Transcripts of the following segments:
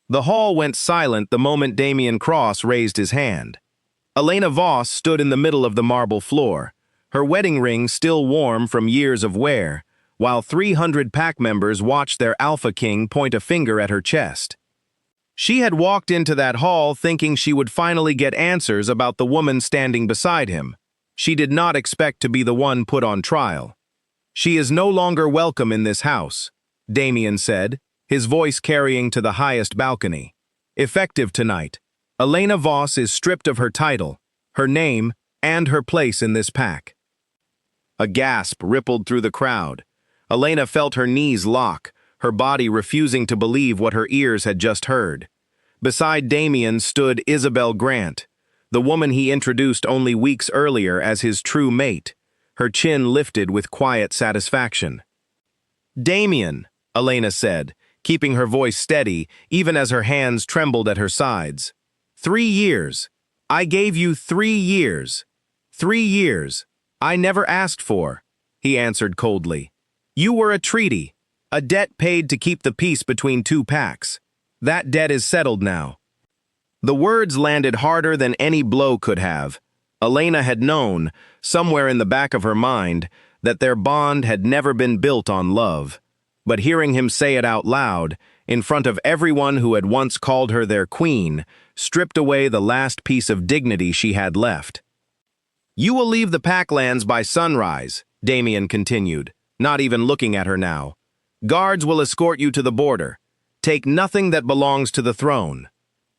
The hall went silent the moment Damien Cross raised his hand. Elena Voss stood in the middle of the marble floor, her wedding ring still warm from years of wear, while 300 pack members watched their Alpha King point a finger at her chest. She had walked into that hall thinking she would finally get answers about the woman standing beside him. She did not expect to be the one put on trial. "She is no longer welcome in this house," Damien said, his voice carrying to the highest balcony. "Effective tonight, Elena Voss is stripped of her title, her name, and her place in this pack." A gasp rippled through the crowd. Elena felt her knees lock, her body refusing to believe what her ears had just heard. Beside Damien stood Isabel Grant, the woman he introduced only weeks earlier as his true mate, her chin lifted with quiet satisfaction. "Damien," Elena said, keeping her voice steady even as her hands trembled at her sides. 3 years. I gave you 3 years. 3 years. I never asked for," he answered coldly. "You were a treaty, a debt paid to keep the peace between two packs. That debt is settled now." The words landed harder than any blow could have. Elena had known, somewhere in the back of her mind, that their bond had never been built on love. But hearing him say it out loud, in front of everyone who had once called her their queen, stripped away the last piece of dignity she had left. "You will leave the Packlands by sunrise," Damien continued, not even looking at her now. "Guards will escort you to the border. Take nothing that belongs to the throne."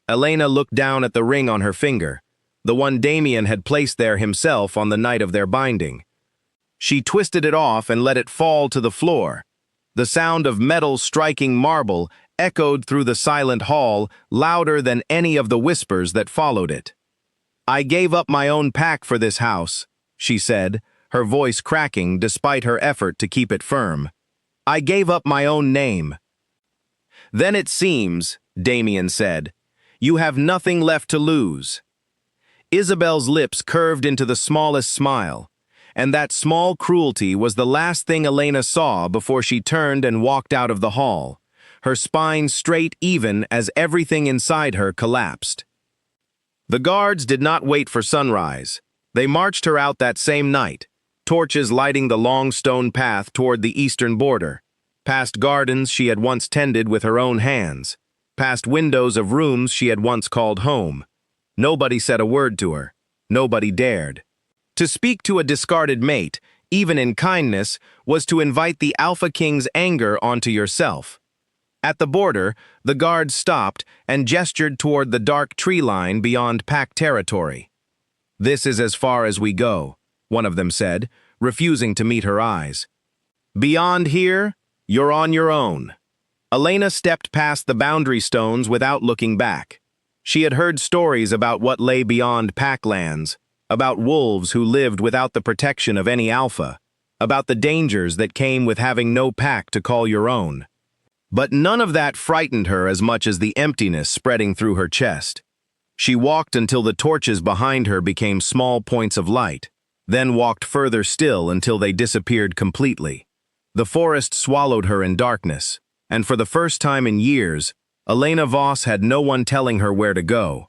Elena looked down at the ring on her finger, the one Damien had placed there himself on the night of their binding. She twisted it off and let it fall to the floor. The sound of metal striking marble echoed through the silent hall louder than any of the whispers that followed it. "I gave up my own pack for this house," she said, her voice cracking despite her effort to keep it firm. "I gave up my own name." "Then it seems," Damien said, "you have nothing left to lose." Isabel's lips curved into the smallest smile, and that small cruelty was the last thing Elena saw before she turned and walked out of the hall, her spine straight even as everything inside her collapsed. The guards did not wait for sunrise. They marched her out that same night, torches lighting the long stone path toward the eastern border, past gardens she had once tended with her own hands, past windows of rooms she had once called home. Nobody said a word to her. Nobody dared. To speak to a discarded mate, even in kindness, was to invite the Alpha King's anger onto yourself. At the border, the guards stopped and gestured toward the dark tree line beyond pack territory. "This is as far as we go," one of them said, refusing to meet her eyes. "Beyond here, you're on your own." Elena stepped past the boundary stones without looking back. She had heard stories about what lay beyond Packlands, about wolves who lived without the protection of any alpha, about the dangers that came with having no pack to call your own. But none of that frightened her as much as the emptiness spreading through her chest. She walked until the torches behind her became small points of light, then walked further still until they disappeared completely. The forest swallowed her in darkness, and for the first time in years, Elena Voss had no one telling her where to go.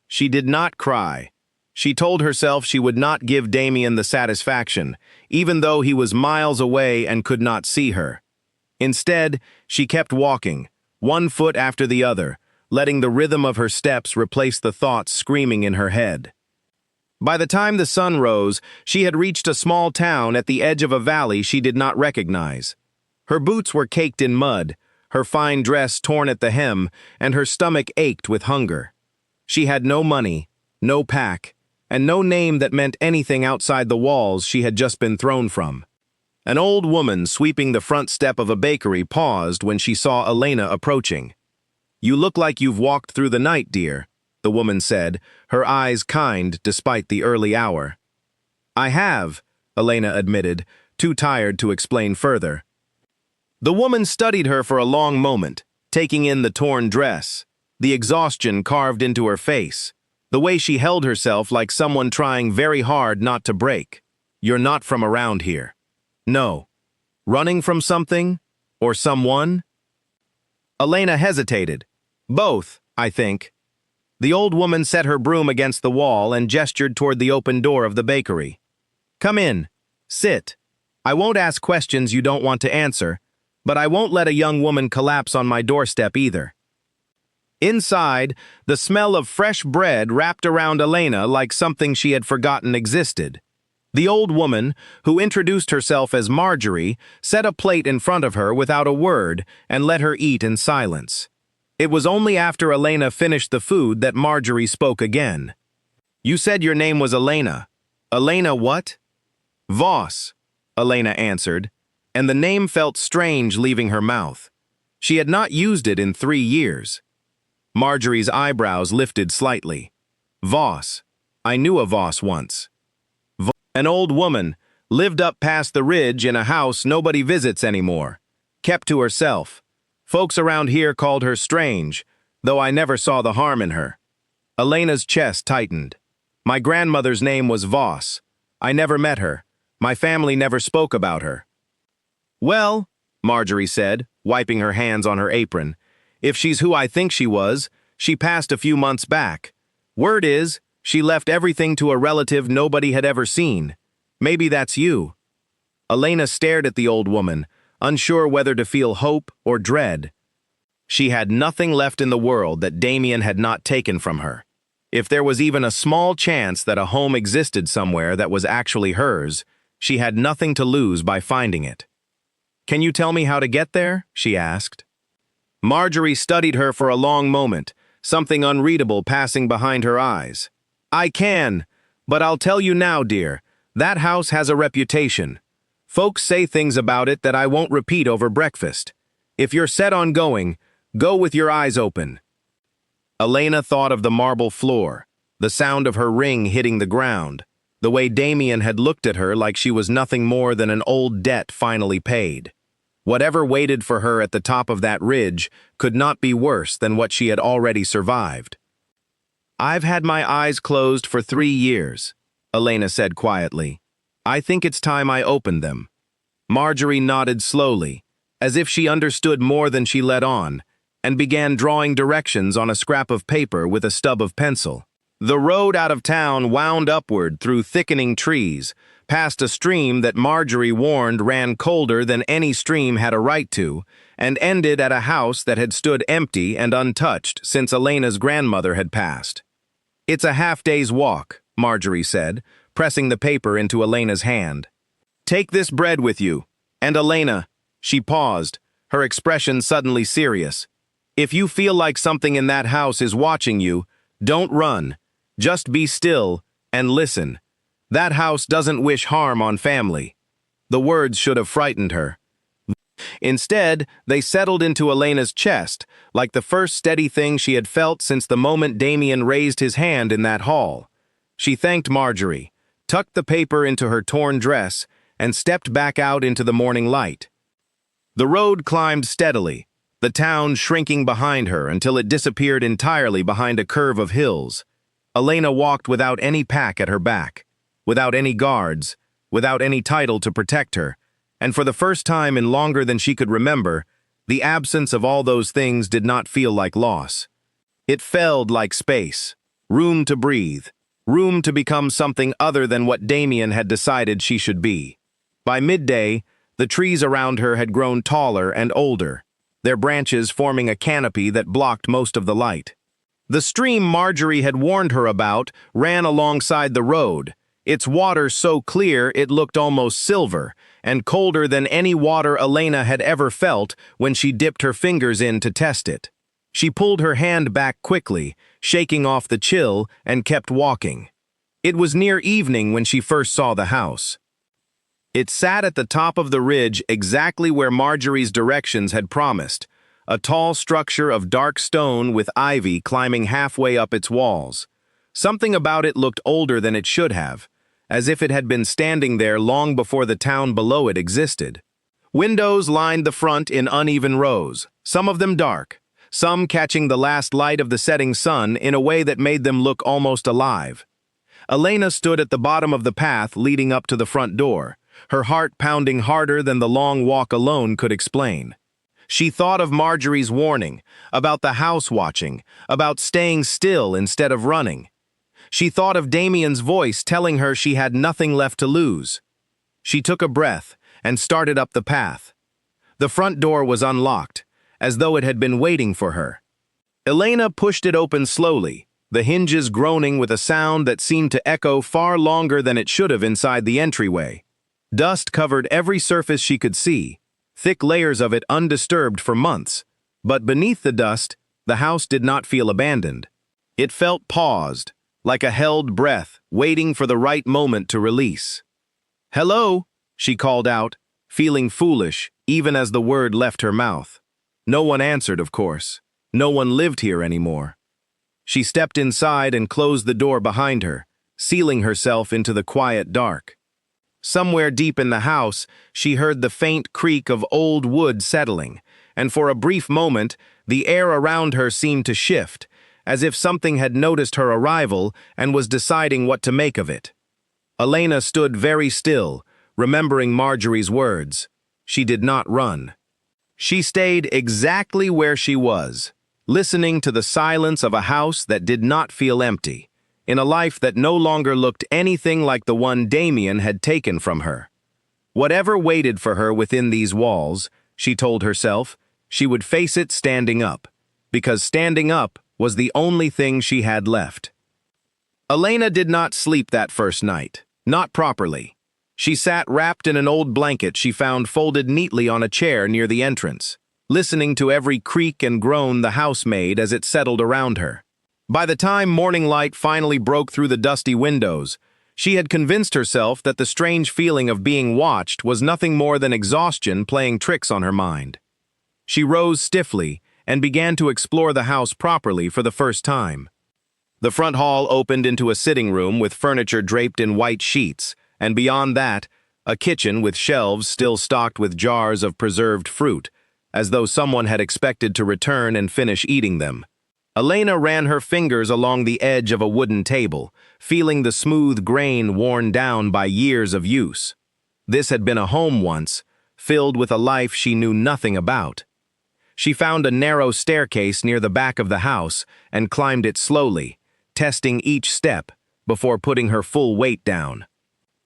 She did not cry. She told herself she would not give Damien the satisfaction, even though he was miles away and could not see her. Instead, she kept walking, one foot after the other, letting the rhythm of her steps replace the thoughts screaming in her head. By the time the sun rose, she had reached a small town at the edge of a valley she did not recognize. Her boots were caked in mud, her fine dress torn at the hem, and her stomach ached with hunger. She had no money, no pack, and no name that meant anything outside the walls she had just been thrown from. An old woman sweeping the front step of a bakery paused when she saw Elena approaching. "You look like you've walked through the night, dear," the woman said, her eyes kind despite the early hour. "I have," Elena admitted, too tired to explain further. The woman studied her for a long moment, taking in the torn dress, the exhaustion carved into her face, the way she held herself like someone trying very hard not to break. "You're not from around here." "No." "Running from something? Or someone?" Elena hesitated. Both, I think. The old woman set her broom against the wall and gestured toward the open door of the bakery. Come in. Sit. I won't ask questions you don't want to answer, but I won't let a young woman collapse on my doorstep either. Inside, the smell of fresh bread wrapped around Elena like something she had forgotten existed. The old woman, who introduced herself as Marjorie, set a plate in front of her without a word and let her eat in silence. It was only after Elena finished the food that Marjorie spoke again. You said your name was Elena. Elena what? Voss, Elena answered, and the name felt strange leaving her mouth. She had not used it in 3 years. Marjorie's eyebrows lifted slightly. Voss. I knew a Voss once. An old woman, lived up past the ridge in a house nobody visits anymore. Kept to herself. Folks around here called her strange, though I never saw the harm in her. Elena's chest tightened. My grandmother's name was Voss. I never met her. My family never spoke about her. Well, Marjorie said, wiping her hands on her apron, if she's who I think she was, she passed a few months back. Word is, she left everything to a relative nobody had ever seen. Maybe that's you. Elena stared at the old woman, unsure whether to feel hope or dread. She had nothing left in the world that Damien had not taken from her. If there was even a small chance that a home existed somewhere that was actually hers, she had nothing to lose by finding it. Can you tell me how to get there? She asked. Marjorie studied her for a long moment, something unreadable passing behind her eyes. I can, but I'll tell you now, dear, that house has a reputation. Folks say things about it that I won't repeat over breakfast. If you're set on going, go with your eyes open. Elena thought of the marble floor, the sound of her ring hitting the ground, the way Damien had looked at her like she was nothing more than an old debt finally paid. Whatever waited for her at the top of that ridge could not be worse than what she had already survived. I've had my eyes closed for 3 years, Elena said quietly. I think it's time I opened them. Marjorie nodded slowly, as if she understood more than she let on, and began drawing directions on a scrap of paper with a stub of pencil. The road out of town wound upward through thickening trees, past a stream that Marjorie warned ran colder than any stream had a right to, and ended at a house that had stood empty and untouched since Elena's grandmother had passed. It's a half-day's walk, Marjorie said, pressing the paper into Elena's hand. Take this bread with you. And Elena, she paused, her expression suddenly serious. If you feel like something in that house is watching you, don't run. Just be still and listen. That house doesn't wish harm on family. The words should have frightened her. Instead, they settled into Elena's chest, like the first steady thing she had felt since the moment Damien raised his hand in that hall. She thanked Marjorie, tucked the paper into her torn dress, and stepped back out into the morning light. The road climbed steadily, the town shrinking behind her until it disappeared entirely behind a curve of hills. Elena walked without any pack at her back, without any guards, without any title to protect her, and for the first time in longer than she could remember, the absence of all those things did not feel like loss. It felt like space, room to breathe, room to become something other than what Damien had decided she should be. By midday, the trees around her had grown taller and older, their branches forming a canopy that blocked most of the light. The stream Marjorie had warned her about ran alongside the road, its water so clear it looked almost silver, and colder than any water Elena had ever felt when she dipped her fingers in to test it. She pulled her hand back quickly, shaking off the chill, and kept walking. It was near evening when she first saw the house. It sat at the top of the ridge exactly where Marjorie's directions had promised, a tall structure of dark stone with ivy climbing halfway up its walls. Something about it looked older than it should have, as if it had been standing there long before the town below it existed. Windows lined the front in uneven rows, some of them dark, some catching the last light of the setting sun in a way that made them look almost alive. Elena stood at the bottom of the path leading up to the front door, her heart pounding harder than the long walk alone could explain. She thought of Marjorie's warning, about the house watching, about staying still instead of running. She thought of Damien's voice telling her she had nothing left to lose. She took a breath and started up the path. The front door was unlocked, as though it had been waiting for her. Elena pushed it open slowly, the hinges groaning with a sound that seemed to echo far longer than it should have inside the entryway. Dust covered every surface she could see, thick layers of it undisturbed for months. But beneath the dust, the house did not feel abandoned. It felt paused, like a held breath, waiting for the right moment to release. "Hello," she called out, feeling foolish, even as the word left her mouth. No one answered, of course. No one lived here anymore. She stepped inside and closed the door behind her, sealing herself into the quiet dark. Somewhere deep in the house, she heard the faint creak of old wood settling, and for a brief moment, the air around her seemed to shift, as if something had noticed her arrival and was deciding what to make of it. Elena stood very still, remembering Marjorie's words. She did not run. She stayed exactly where she was, listening to the silence of a house that did not feel empty, in a life that no longer looked anything like the one Damien had taken from her. Whatever waited for her within these walls, she told herself, she would face it standing up, because standing up was the only thing she had left. Elena did not sleep that first night, not properly. She sat wrapped in an old blanket she found folded neatly on a chair near the entrance, listening to every creak and groan the house made as it settled around her. By the time morning light finally broke through the dusty windows, she had convinced herself that the strange feeling of being watched was nothing more than exhaustion playing tricks on her mind. She rose stiffly and began to explore the house properly for the first time. The front hall opened into a sitting room with furniture draped in white sheets, and beyond that, a kitchen with shelves still stocked with jars of preserved fruit, as though someone had expected to return and finish eating them. Elena ran her fingers along the edge of a wooden table, feeling the smooth grain worn down by years of use. This had been a home once, filled with a life she knew nothing about. She found a narrow staircase near the back of the house and climbed it slowly, testing each step before putting her full weight down.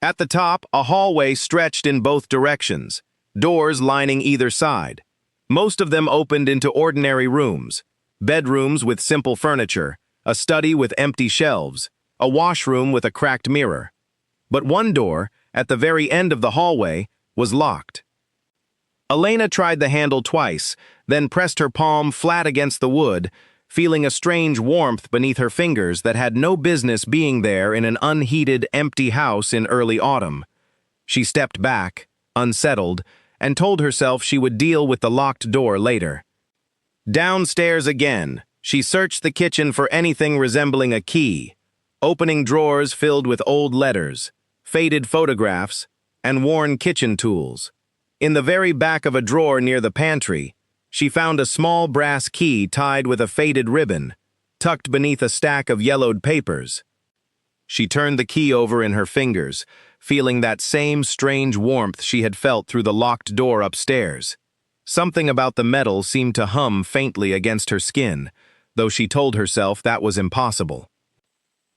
At the top, a hallway stretched in both directions, doors lining either side. Most of them opened into ordinary rooms, bedrooms with simple furniture, a study with empty shelves, a washroom with a cracked mirror. But one door, at the very end of the hallway, was locked. Elena tried the handle twice, then pressed her palm flat against the wood, feeling a strange warmth beneath her fingers that had no business being there in an unheated, empty house in early autumn. She stepped back, unsettled, and told herself she would deal with the locked door later. Downstairs again, she searched the kitchen for anything resembling a key, opening drawers filled with old letters, faded photographs, and worn kitchen tools. In the very back of a drawer near the pantry, she found a small brass key tied with a faded ribbon, tucked beneath a stack of yellowed papers. She turned the key over in her fingers, feeling that same strange warmth she had felt through the locked door upstairs. Something about the metal seemed to hum faintly against her skin, though she told herself that was impossible.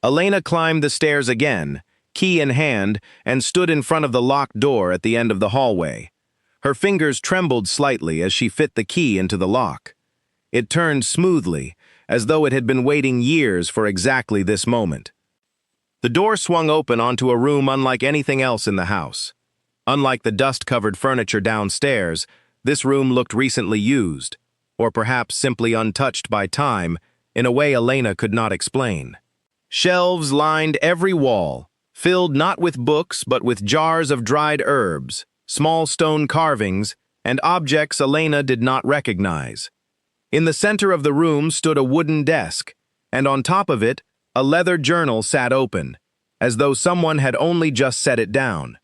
Elena climbed the stairs again, key in hand, and stood in front of the locked door at the end of the hallway. Her fingers trembled slightly as she fit the key into the lock. It turned smoothly, as though it had been waiting years for exactly this moment. The door swung open onto a room unlike anything else in the house. Unlike the dust-covered furniture downstairs, this room looked recently used, or perhaps simply untouched by time, in a way Elena could not explain. Shelves lined every wall, filled not with books but with jars of dried herbs, small stone carvings, and objects Elena did not recognize. In the center of the room stood a wooden desk, and on top of it, a leather journal sat open, as though someone had only just set it down.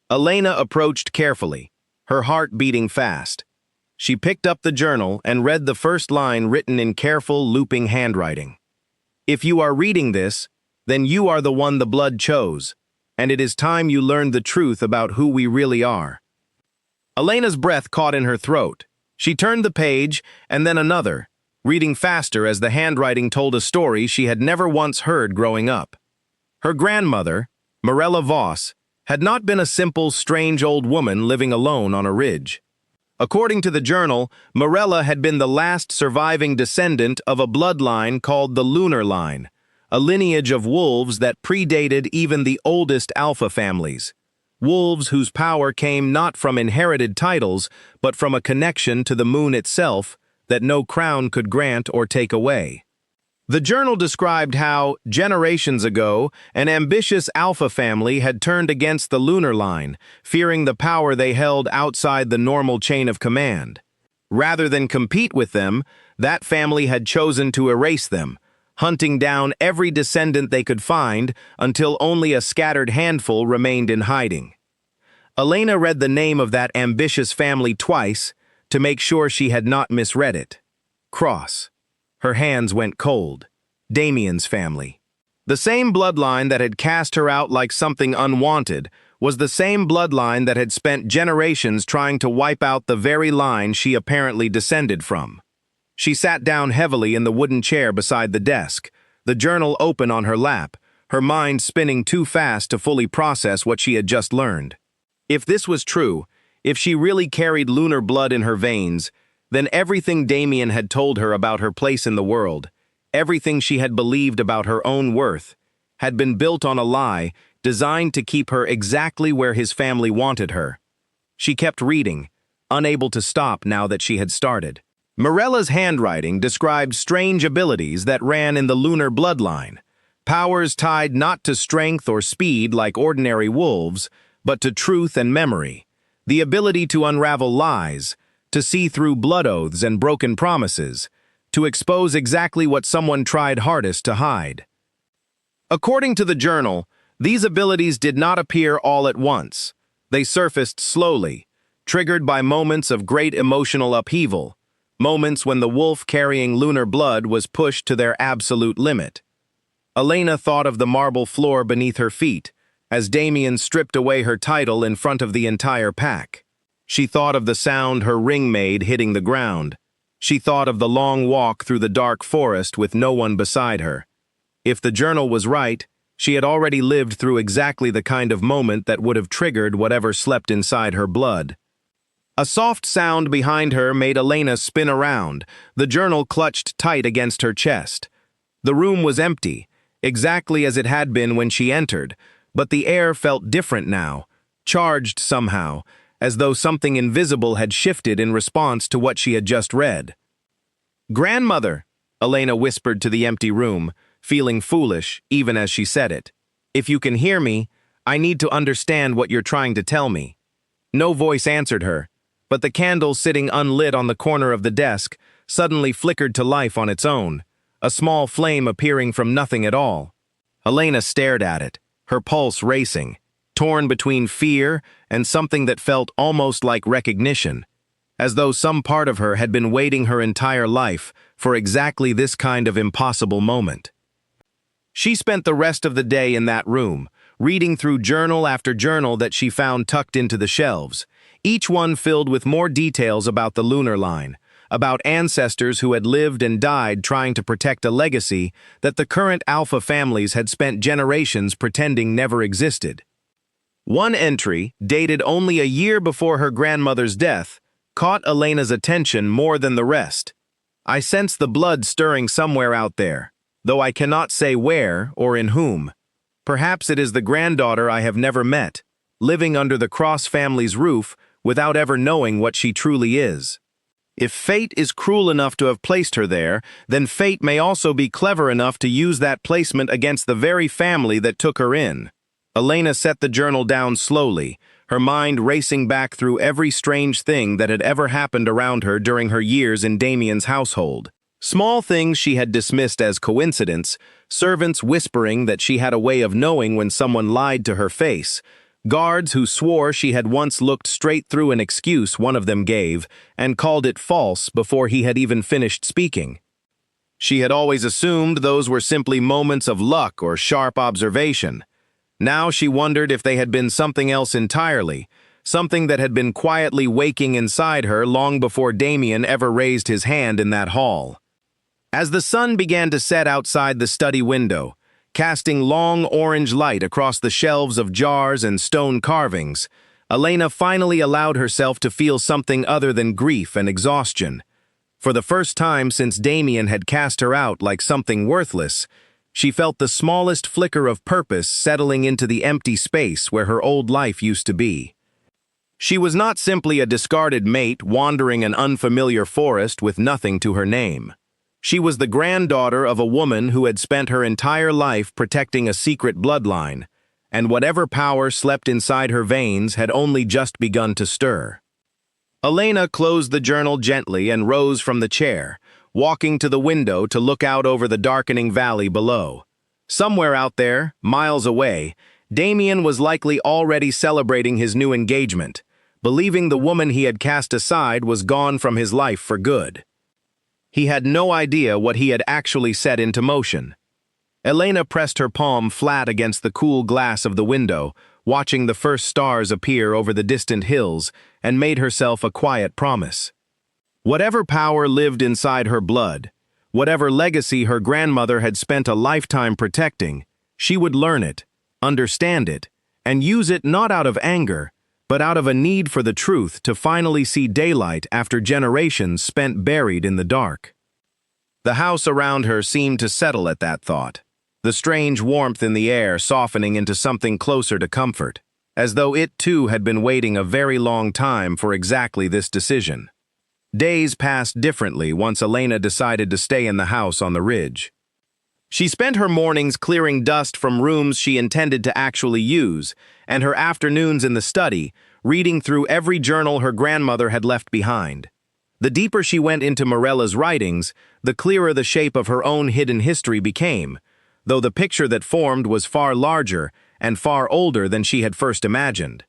Elena approached carefully, her heart beating fast. She picked up the journal and read the first line written in careful, looping handwriting. "If you are reading this, then you are the one the blood chose, and it is time you learned the truth about who we really are." Elena's breath caught in her throat. She turned the page, and then another, reading faster as the handwriting told a story she had never once heard growing up. Her grandmother, Morella Voss, had not been a simple, strange old woman living alone on a ridge. According to the journal, Morella had been the last surviving descendant of a bloodline called the Lunar Line, a lineage of wolves that predated even the oldest alpha families. Wolves whose power came not from inherited titles, but from a connection to the moon itself that no crown could grant or take away. The journal described how, generations ago, an ambitious alpha family had turned against the Lunar Line, fearing the power they held outside the normal chain of command. Rather than compete with them, that family had chosen to erase them, hunting down every descendant they could find until only a scattered handful remained in hiding. Elena read the name of that ambitious family twice to make sure she had not misread it. Cross. Her hands went cold. Damien's family. The same bloodline that had cast her out like something unwanted was the same bloodline that had spent generations trying to wipe out the very line she apparently descended from. She sat down heavily in the wooden chair beside the desk, the journal open on her lap, her mind spinning too fast to fully process what she had just learned. If this was true, if she really carried lunar blood in her veins, then everything Damien had told her about her place in the world, everything she had believed about her own worth, had been built on a lie designed to keep her exactly where his family wanted her. She kept reading, unable to stop now that she had started. Morella's handwriting described strange abilities that ran in the lunar bloodline, powers tied not to strength or speed like ordinary wolves, but to truth and memory, the ability to unravel lies, to see through blood oaths and broken promises, to expose exactly what someone tried hardest to hide. According to the journal, these abilities did not appear all at once. They surfaced slowly, triggered by moments of great emotional upheaval, moments when the wolf carrying lunar blood was pushed to their absolute limit. Elena thought of the marble floor beneath her feet, as Damien stripped away her title in front of the entire pack. She thought of the sound her ring made hitting the ground. She thought of the long walk through the dark forest with no one beside her. If the journal was right, she had already lived through exactly the kind of moment that would have triggered whatever slept inside her blood. A soft sound behind her made Elena spin around, the journal clutched tight against her chest. The room was empty, exactly as it had been when she entered, but the air felt different now, charged somehow, as though something invisible had shifted in response to what she had just read. "Grandmother," Elena whispered to the empty room, feeling foolish even as she said it. "If you can hear me, I need to understand what you're trying to tell me." No voice answered her, but the candle sitting unlit on the corner of the desk suddenly flickered to life on its own, a small flame appearing from nothing at all. Elena stared at it, her pulse racing, torn between fear and something that felt almost like recognition, as though some part of her had been waiting her entire life for exactly this kind of impossible moment. She spent the rest of the day in that room, reading through journal after journal that she found tucked into the shelves, each one filled with more details about the Lunar Line, about ancestors who had lived and died trying to protect a legacy that the current alpha families had spent generations pretending never existed. One entry, dated only a year before her grandmother's death, caught Elena's attention more than the rest. "I sense the blood stirring somewhere out there, though I cannot say where or in whom. Perhaps it is the granddaughter I have never met, living under the Cross family's roof without ever knowing what she truly is. If fate is cruel enough to have placed her there, then fate may also be clever enough to use that placement against the very family that took her in." Elena set the journal down slowly, her mind racing back through every strange thing that had ever happened around her during her years in Damien's household. Small things she had dismissed as coincidence, servants whispering that she had a way of knowing when someone lied to her face, guards who swore she had once looked straight through an excuse one of them gave and called it false before he had even finished speaking. She had always assumed those were simply moments of luck or sharp observation. Now she wondered if they had been something else entirely, something that had been quietly waking inside her long before Damien ever raised his hand in that hall. As the sun began to set outside the study window, casting long orange light across the shelves of jars and stone carvings, Elena finally allowed herself to feel something other than grief and exhaustion. For the first time since Damien had cast her out like something worthless, she felt the smallest flicker of purpose settling into the empty space where her old life used to be. She was not simply a discarded mate wandering an unfamiliar forest with nothing to her name. She was the granddaughter of a woman who had spent her entire life protecting a secret bloodline, and whatever power slept inside her veins had only just begun to stir. Elena closed the journal gently and rose from the chair, walking to the window to look out over the darkening valley below. Somewhere out there, miles away, Damien was likely already celebrating his new engagement, believing the woman he had cast aside was gone from his life for good. He had no idea what he had actually set into motion. Elena pressed her palm flat against the cool glass of the window, watching the first stars appear over the distant hills, and made herself a quiet promise. Whatever power lived inside her blood, whatever legacy her grandmother had spent a lifetime protecting, she would learn it, understand it, and use it not out of anger, but out of a need for the truth to finally see daylight after generations spent buried in the dark. The house around her seemed to settle at that thought, the strange warmth in the air softening into something closer to comfort, as though it too had been waiting a very long time for exactly this decision. Days passed differently once Elena decided to stay in the house on the ridge. She spent her mornings clearing dust from rooms she intended to actually use, and her afternoons in the study, reading through every journal her grandmother had left behind. The deeper she went into Morella's writings, the clearer the shape of her own hidden history became, though the picture that formed was far larger and far older than she had first imagined.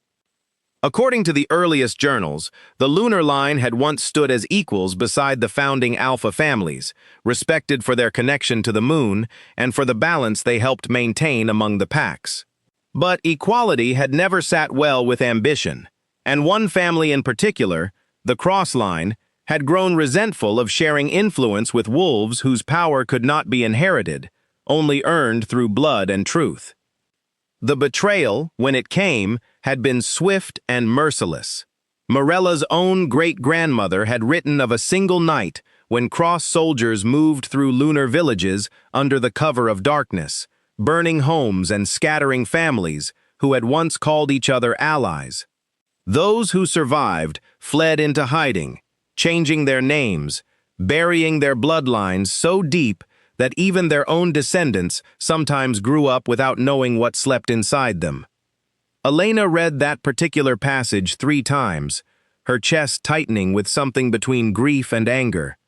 According to the earliest journals, the lunar line had once stood as equals beside the founding Alpha families, respected for their connection to the moon and for the balance they helped maintain among the packs. But equality had never sat well with ambition, and one family in particular, the Cross line, had grown resentful of sharing influence with wolves whose power could not be inherited, only earned through blood and truth. The betrayal, when it came, had been swift and merciless. Morella's own great-grandmother had written of a single night when Cross soldiers moved through lunar villages under the cover of darkness, burning homes and scattering families who had once called each other allies. Those who survived fled into hiding, changing their names, burying their bloodlines so deep that even their own descendants sometimes grew up without knowing what slept inside them. Elena read that particular passage 3 times, her chest tightening with something between grief and anger.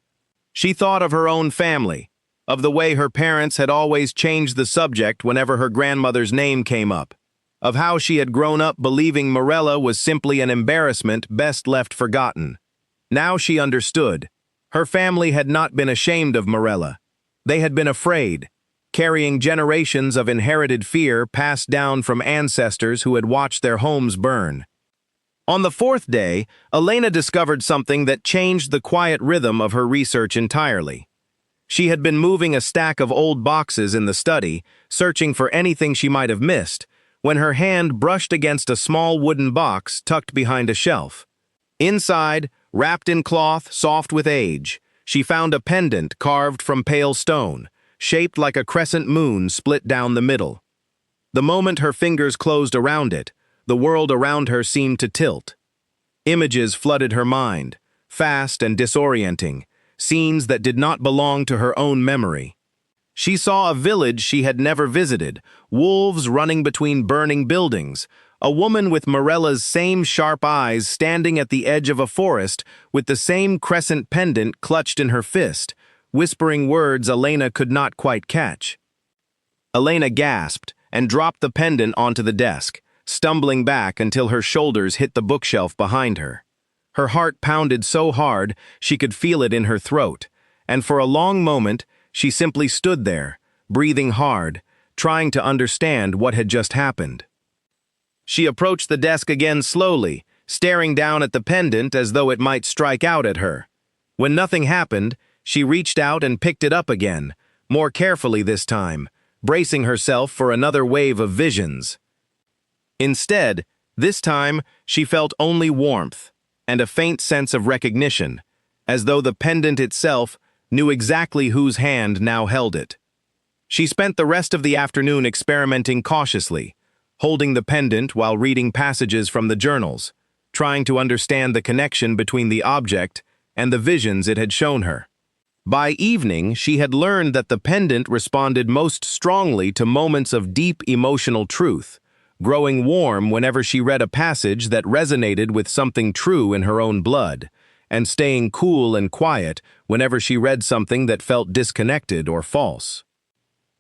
She thought of her own family, of the way her parents had always changed the subject whenever her grandmother's name came up, of how she had grown up believing Morella was simply an embarrassment best left forgotten. Now she understood. Her family had not been ashamed of Morella. They had been afraid, carrying generations of inherited fear passed down from ancestors who had watched their homes burn. On the 4th day, Elena discovered something that changed the quiet rhythm of her research entirely. She had been moving a stack of old boxes in the study, searching for anything she might have missed, when her hand brushed against a small wooden box tucked behind a shelf. Inside, wrapped in cloth soft with age, she found a pendant carved from pale stone, shaped like a crescent moon split down the middle. The moment her fingers closed around it, the world around her seemed to tilt. Images flooded her mind, fast and disorienting, scenes that did not belong to her own memory. She saw a village she had never visited, wolves running between burning buildings, a woman with Morella's same sharp eyes standing at the edge of a forest with the same crescent pendant clutched in her fist, whispering words Elena could not quite catch. Elena gasped and dropped the pendant onto the desk, stumbling back until her shoulders hit the bookshelf behind her. Her heart pounded so hard she could feel it in her throat, and for a long moment she simply stood there, breathing hard, trying to understand what had just happened. She approached the desk again slowly, staring down at the pendant as though it might strike out at her. When nothing happened, she reached out and picked it up again, more carefully this time, bracing herself for another wave of visions. Instead, this time, she felt only warmth and a faint sense of recognition, as though the pendant itself knew exactly whose hand now held it. She spent the rest of the afternoon experimenting cautiously, holding the pendant while reading passages from the journals, trying to understand the connection between the object and the visions it had shown her. By evening, she had learned that the pendant responded most strongly to moments of deep emotional truth, growing warm whenever she read a passage that resonated with something true in her own blood, and staying cool and quiet whenever she read something that felt disconnected or false.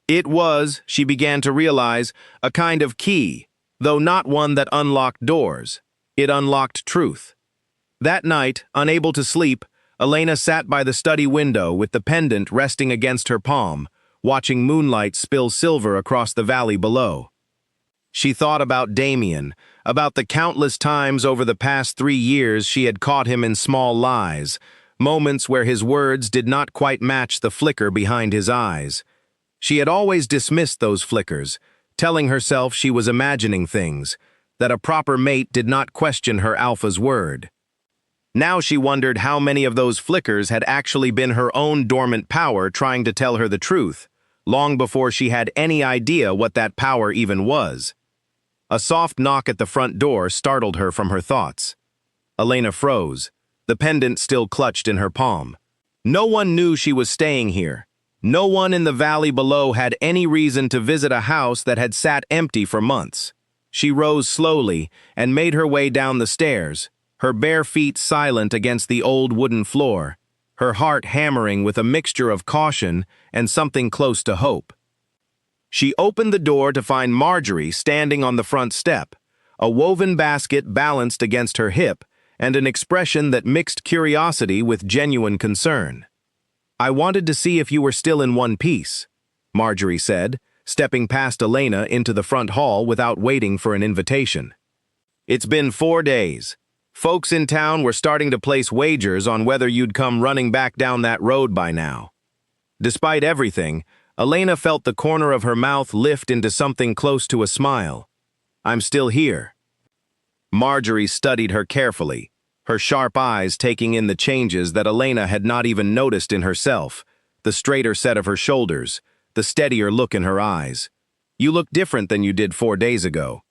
It was, she began to realize, a kind of key, though not one that unlocked doors. It unlocked truth. That night, unable to sleep, Elena sat by the study window with the pendant resting against her palm, watching moonlight spill silver across the valley below. She thought about Damien, about the countless times over the past 3 years she had caught him in small lies, moments where his words did not quite match the flicker behind his eyes. She had always dismissed those flickers, telling herself she was imagining things, that a proper mate did not question her alpha's word. Now she wondered how many of those flickers had actually been her own dormant power trying to tell her the truth, long before she had any idea what that power even was. A soft knock at the front door startled her from her thoughts. Elena froze, the pendant still clutched in her palm. No one knew she was staying here. No one in the valley below had any reason to visit a house that had sat empty for months. She rose slowly and made her way down the stairs, her bare feet silent against the old wooden floor, her heart hammering with a mixture of caution and something close to hope. She opened the door to find Marjorie standing on the front step, a woven basket balanced against her hip, and an expression that mixed curiosity with genuine concern. "I wanted to see if you were still in one piece," Marjorie said, stepping past Elena into the front hall without waiting for an invitation. "It's been 4 days. Folks in town were starting to place wagers on whether you'd come running back down that road by now." Despite everything, Elena felt the corner of her mouth lift into something close to a smile. "I'm still here." Marjorie studied her carefully, her sharp eyes taking in the changes that Elena had not even noticed in herself, the straighter set of her shoulders, the steadier look in her eyes. "You look different than you did 4 days ago."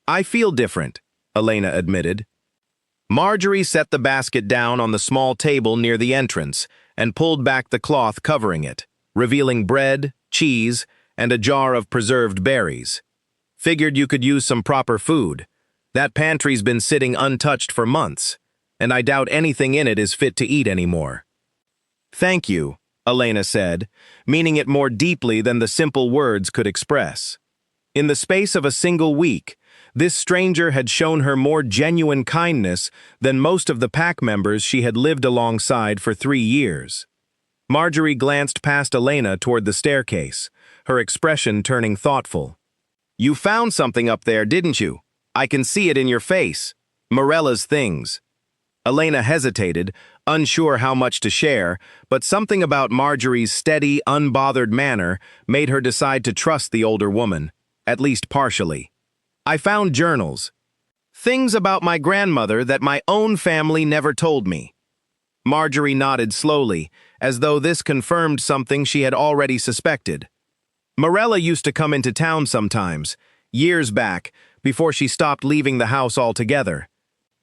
"I feel different," Elena admitted. Marjorie set the basket down on the small table near the entrance and pulled back the cloth covering it, revealing bread, cheese, and a jar of preserved berries. "Figured you could use some proper food. That pantry's been sitting untouched for months, and I doubt anything in it is fit to eat anymore." "Thank you," Elena said, meaning it more deeply than the simple words could express. In the space of a single week, this stranger had shown her more genuine kindness than most of the pack members she had lived alongside for 3 years. Marjorie glanced past Elena toward the staircase, her expression turning thoughtful. "You found something up there, didn't you? I can see it in your face. Morella's things." Elena hesitated, unsure how much to share, but something about Marjorie's steady, unbothered manner made her decide to trust the older woman, at least partially. "I found journals. Things about my grandmother that my own family never told me." Marjorie nodded slowly, as though this confirmed something she had already suspected. "Morella used to come into town sometimes, years back, before she stopped leaving the house altogether.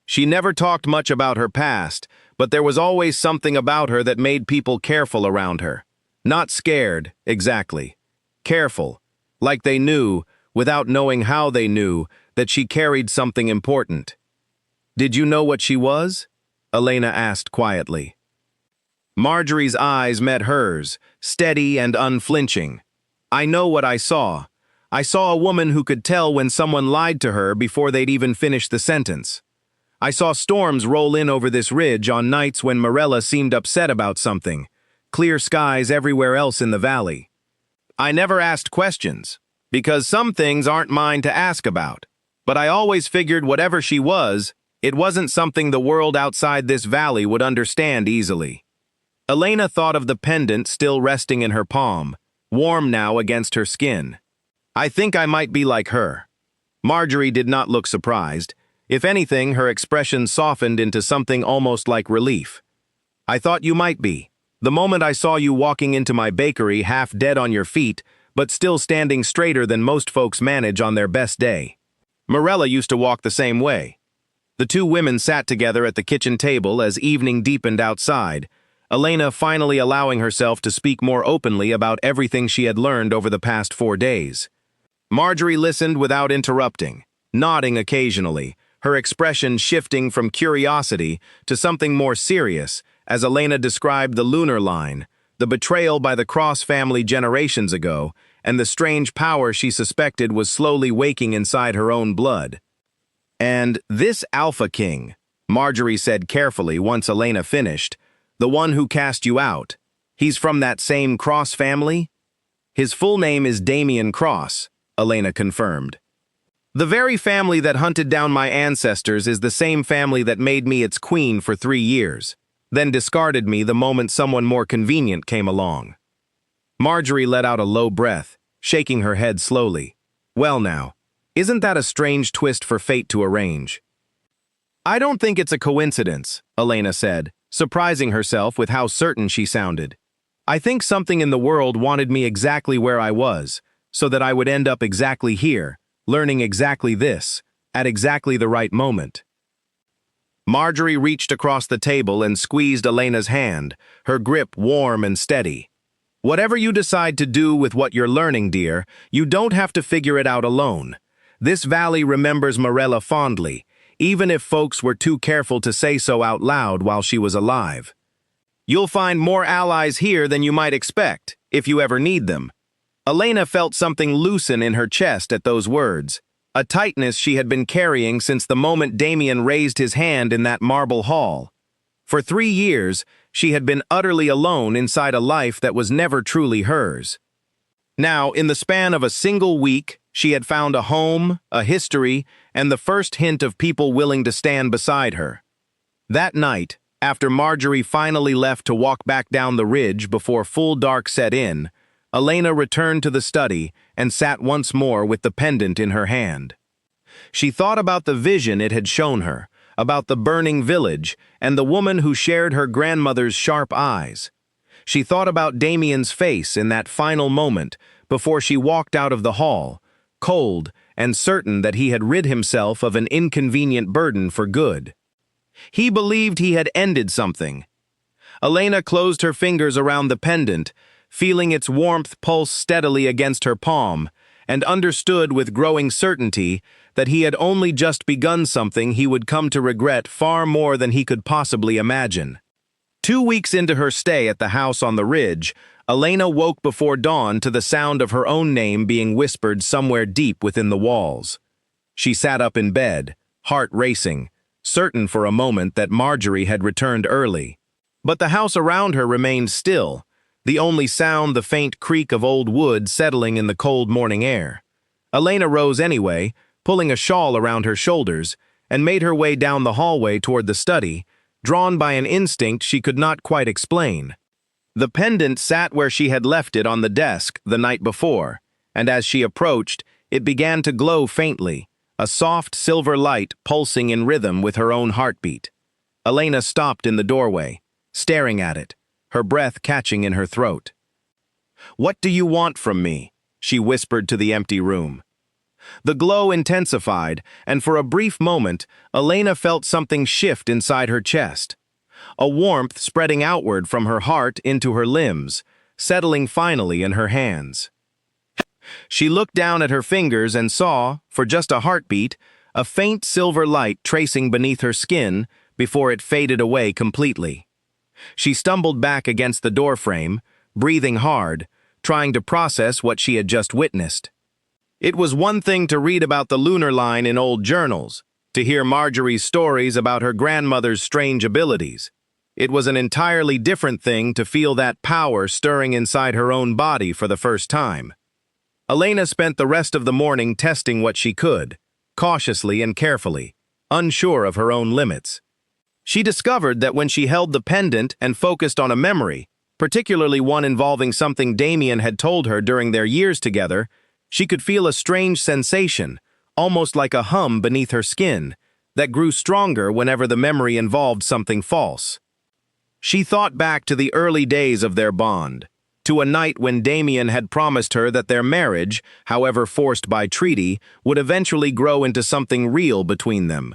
She never talked much about her past, but there was always something about her that made people careful around her. Not scared, exactly. Careful, like they knew, without knowing how they knew, that she carried something important." "Did you know what she was?" Elena asked quietly. Marjorie's eyes met hers, steady and unflinching. "I know what I saw. I saw a woman who could tell when someone lied to her before they'd even finished the sentence. I saw storms roll in over this ridge on nights when Morella seemed upset about something, clear skies everywhere else in the valley. I never asked questions, because some things aren't mine to ask about, but I always figured whatever she was, It wasn't something the world outside this valley would understand easily. Elena thought of the pendant still resting in her palm, warm now against her skin. I think I might be like her. Marjorie did not look surprised. If anything, her expression softened into something almost like relief. I thought you might be. The moment I saw you walking into my bakery half dead on your feet, but still standing straighter than most folks manage on their best day. Morella used to walk the same way. The two women sat together at the kitchen table as evening deepened outside, Elena finally allowing herself to speak more openly about everything she had learned over the past 4 days. Marjorie listened without interrupting, nodding occasionally, her expression shifting from curiosity to something more serious as Elena described the lunar line, the betrayal by the Cross family generations ago, and the strange power she suspected was slowly waking inside her own blood. And this Alpha King, Marjorie said carefully once Elena finished, the one who cast you out, he's from that same Cross family? His full name is Damien Cross, Elena confirmed. The very family that hunted down my ancestors is the same family that made me its queen for 3 years, then discarded me the moment someone more convenient came along. Marjorie let out a low breath, shaking her head slowly. Well now, isn't that a strange twist for fate to arrange? I don't think it's a coincidence, Elena said, surprising herself with how certain she sounded. I think something in the world wanted me exactly where I was, so that I would end up exactly here, learning exactly this, at exactly the right moment. Marjorie reached across the table and squeezed Elena's hand, her grip warm and steady. Whatever you decide to do with what you're learning, dear, you don't have to figure it out alone. This valley remembers Morella fondly, even if folks were too careful to say so out loud while she was alive. You'll find more allies here than you might expect, if you ever need them. Elena felt something loosen in her chest at those words, a tightness she had been carrying since the moment Damien raised his hand in that marble hall. For 3 years, she had been utterly alone inside a life that was never truly hers. Now, in the span of a single week, she had found a home, a history, and the first hint of people willing to stand beside her. That night, after Marjorie finally left to walk back down the ridge before full dark set in, Elena returned to the study and sat once more with the pendant in her hand. She thought about the vision it had shown her, about the burning village, and the woman who shared her grandmother's sharp eyes. She thought about Damien's face in that final moment before she walked out of the hall, cold and certain that he had rid himself of an inconvenient burden for good. He believed he had ended something. Elena closed her fingers around the pendant, feeling its warmth pulse steadily against her palm, and understood with growing certainty that he had only just begun something he would come to regret far more than he could possibly imagine. 2 weeks into her stay at the house on the ridge, Elena woke before dawn to the sound of her own name being whispered somewhere deep within the walls. She sat up in bed, heart racing, certain for a moment that Marjorie had returned early. But the house around her remained still, the only sound the faint creak of old wood settling in the cold morning air. Elena rose anyway, pulling a shawl around her shoulders, and made her way down the hallway toward the study, drawn by an instinct she could not quite explain. The pendant sat where she had left it on the desk the night before, and as she approached, it began to glow faintly, a soft silver light pulsing in rhythm with her own heartbeat. Elena stopped in the doorway, staring at it, her breath catching in her throat. "What do you want from me?" she whispered to the empty room. The glow intensified, and for a brief moment, Elena felt something shift inside her chest. A warmth spreading outward from her heart into her limbs, settling finally in her hands. She looked down at her fingers and saw, for just a heartbeat, a faint silver light tracing beneath her skin before it faded away completely. She stumbled back against the doorframe, breathing hard, trying to process what she had just witnessed. It was one thing to read about the lunar line in old journals, to hear Marjorie's stories about her grandmother's strange abilities. It was an entirely different thing to feel that power stirring inside her own body for the first time. Elena spent the rest of the morning testing what she could, cautiously and carefully, unsure of her own limits. She discovered that when she held the pendant and focused on a memory, particularly one involving something Damien had told her during their years together, she could feel a strange sensation, almost like a hum beneath her skin, that grew stronger whenever the memory involved something false. She thought back to the early days of their bond, to a night when Damien had promised her that their marriage, however forced by treaty, would eventually grow into something real between them.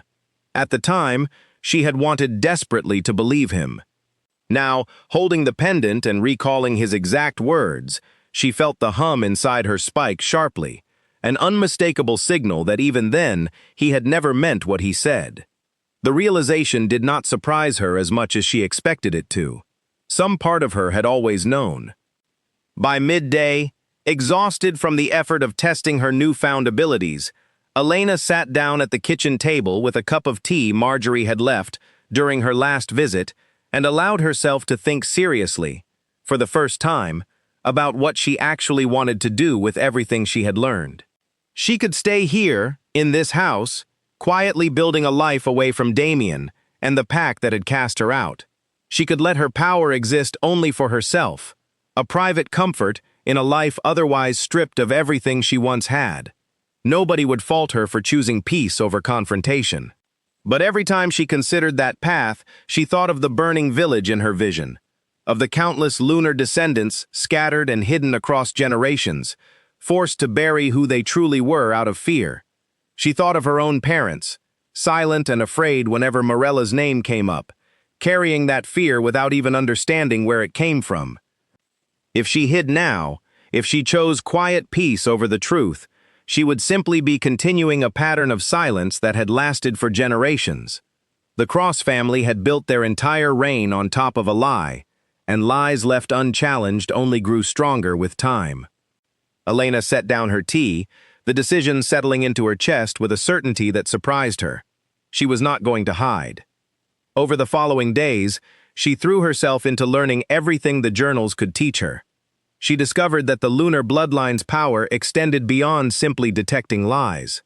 At the time, she had wanted desperately to believe him. Now, holding the pendant and recalling his exact words, she felt the hum inside her spike sharply, an unmistakable signal that even then he had never meant what he said. The realization did not surprise her as much as she expected it to. Some part of her had always known. By midday, exhausted from the effort of testing her newfound abilities, Elena sat down at the kitchen table with a cup of tea Marjorie had left during her last visit and allowed herself to think seriously, for the first time, about what she actually wanted to do with everything she had learned. She could stay here, in this house, quietly building a life away from Damien and the pack that had cast her out. She could let her power exist only for herself, a private comfort in a life otherwise stripped of everything she once had. Nobody would fault her for choosing peace over confrontation. But every time she considered that path, she thought of the burning village in her vision, of the countless lunar descendants scattered and hidden across generations, forced to bury who they truly were out of fear. She thought of her own parents, silent and afraid whenever Morella's name came up, carrying that fear without even understanding where it came from. If she hid now, if she chose quiet peace over the truth, she would simply be continuing a pattern of silence that had lasted for generations. The Cross family had built their entire reign on top of a lie, and lies left unchallenged only grew stronger with time. Elena set down her tea, the decision settling into her chest with a certainty that surprised her. She was not going to hide. Over the following days, she threw herself into learning everything the journals could teach her. She discovered that the lunar bloodline's power extended beyond simply detecting lies.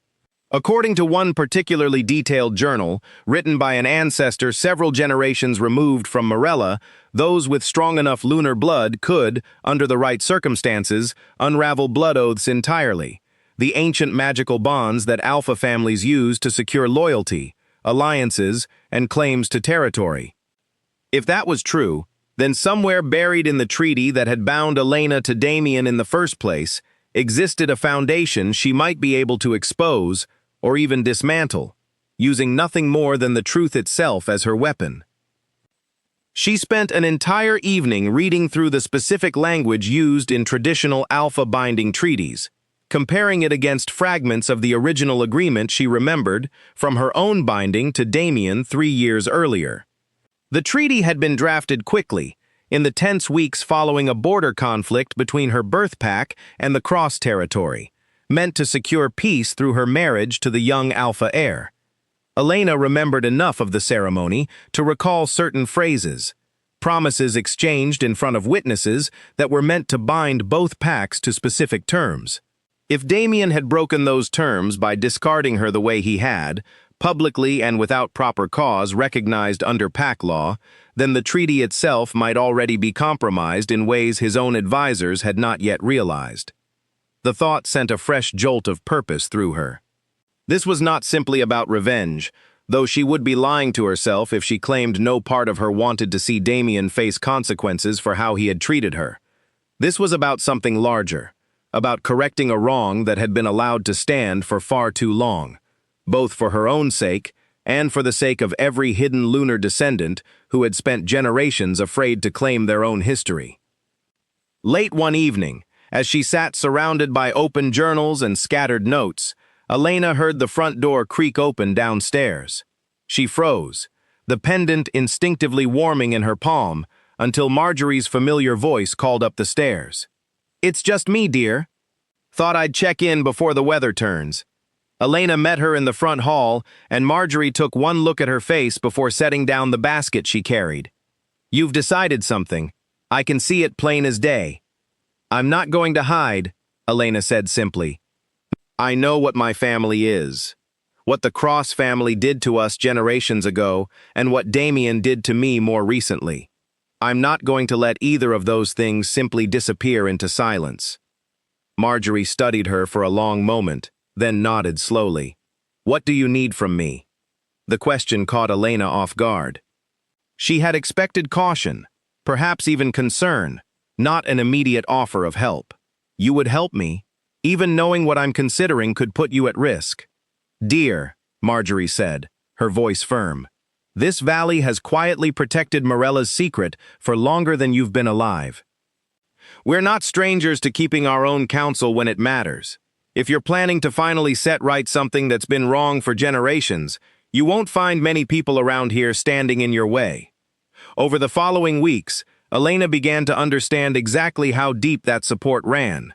According to one particularly detailed journal, written by an ancestor several generations removed from Morella, those with strong enough lunar blood could, under the right circumstances, unravel blood oaths entirely, the ancient magical bonds that Alpha families use to secure loyalty, alliances, and claims to territory. If that was true, then somewhere buried in the treaty that had bound Elena to Damien in the first place, existed a foundation she might be able to expose, or even dismantle, using nothing more than the truth itself as her weapon. She spent an entire evening reading through the specific language used in traditional Alpha-binding treaties, comparing it against fragments of the original agreement she remembered from her own binding to Damien 3 years earlier. The treaty had been drafted quickly, in the tense weeks following a border conflict between her birth pack and the Cross territory, meant to secure peace through her marriage to the young Alpha heir. Elena remembered enough of the ceremony to recall certain phrases, promises exchanged in front of witnesses that were meant to bind both packs to specific terms. If Damien had broken those terms by discarding her the way he had, publicly and without proper cause recognized under pack law, then the treaty itself might already be compromised in ways his own advisors had not yet realized. The thought sent a fresh jolt of purpose through her. This was not simply about revenge, though she would be lying to herself if she claimed no part of her wanted to see Damien face consequences for how he had treated her. This was about something larger, about correcting a wrong that had been allowed to stand for far too long, both for her own sake and for the sake of every hidden lunar descendant who had spent generations afraid to claim their own history. Late one evening, as she sat surrounded by open journals and scattered notes, Elena heard the front door creak open downstairs. She froze, the pendant instinctively warming in her palm, until Marjorie's familiar voice called up the stairs. "It's just me, dear. Thought I'd check in before the weather turns." Elena met her in the front hall, and Marjorie took one look at her face before setting down the basket she carried. "You've decided something. I can see it plain as day." "I'm not going to hide," Elena said simply. "I know what my family is. what the Cross family did to us generations ago, and what Damien did to me more recently. I'm not going to let either of those things simply disappear into silence." Marjorie studied her for a long moment, then nodded slowly. "What do you need from me?" The question caught Elena off guard. She had expected caution, perhaps even concern, not an immediate offer of help. "You would help me? Even knowing what I'm considering could put you at risk." "Dear," Marjorie said, her voice firm, "this valley has quietly protected Morella's secret for longer than you've been alive. We're not strangers to keeping our own counsel when it matters. If you're planning to finally set right something that's been wrong for generations, you won't find many people around here standing in your way." Over the following weeks, Elena began to understand exactly how deep that support ran.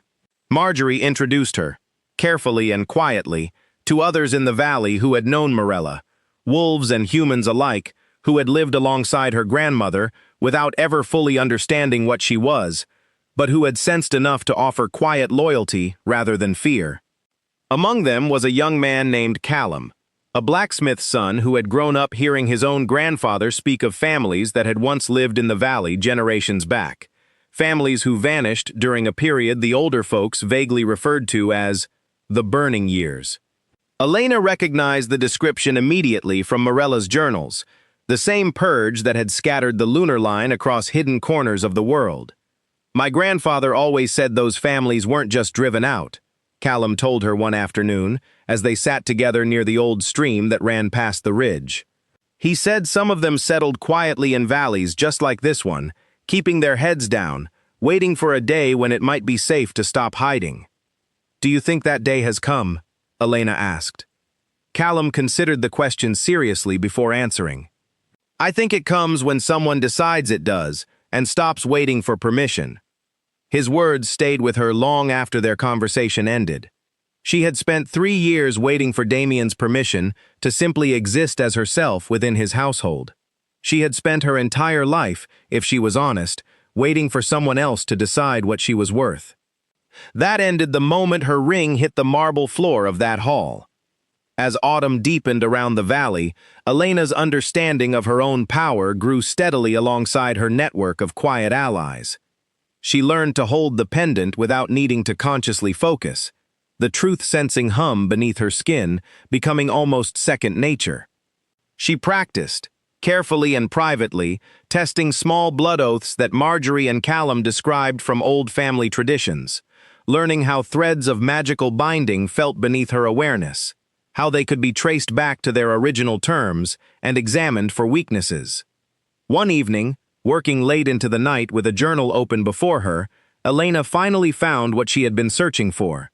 Marjorie introduced her, carefully and quietly, to others in the valley who had known Morella, wolves and humans alike, who had lived alongside her grandmother without ever fully understanding what she was, but who had sensed enough to offer quiet loyalty rather than fear. Among them was a young man named Callum, a blacksmith's son who had grown up hearing his own grandfather speak of families that had once lived in the valley generations back, families who vanished during a period the older folks vaguely referred to as the Burning Years. Elena recognized the description immediately from Morella's journals, the same purge that had scattered the lunar line across hidden corners of the world. "My grandfather always said those families weren't just driven out," Callum told her one afternoon, as they sat together near the old stream that ran past the ridge. "He said some of them settled quietly in valleys just like this one, keeping their heads down, waiting for a day when it might be safe to stop hiding." "Do you think that day has come?" Elena asked. Callum considered the question seriously before answering. "I think it comes when someone decides it does and stops waiting for permission." His words stayed with her long after their conversation ended. She had spent 3 years waiting for Damien's permission to simply exist as herself within his household. She had spent her entire life, if she was honest, waiting for someone else to decide what she was worth. That ended the moment her ring hit the marble floor of that hall. As autumn deepened around the valley, Elena's understanding of her own power grew steadily alongside her network of quiet allies. She learned to hold the pendant without needing to consciously focus, the truth-sensing hum beneath her skin becoming almost second nature. She practiced, carefully and privately, testing small blood oaths that Marjorie and Callum described from old family traditions, learning how threads of magical binding felt beneath her awareness, how they could be traced back to their original terms and examined for weaknesses. One evening, working late into the night with a journal open before her, Elena finally found what she had been searching for.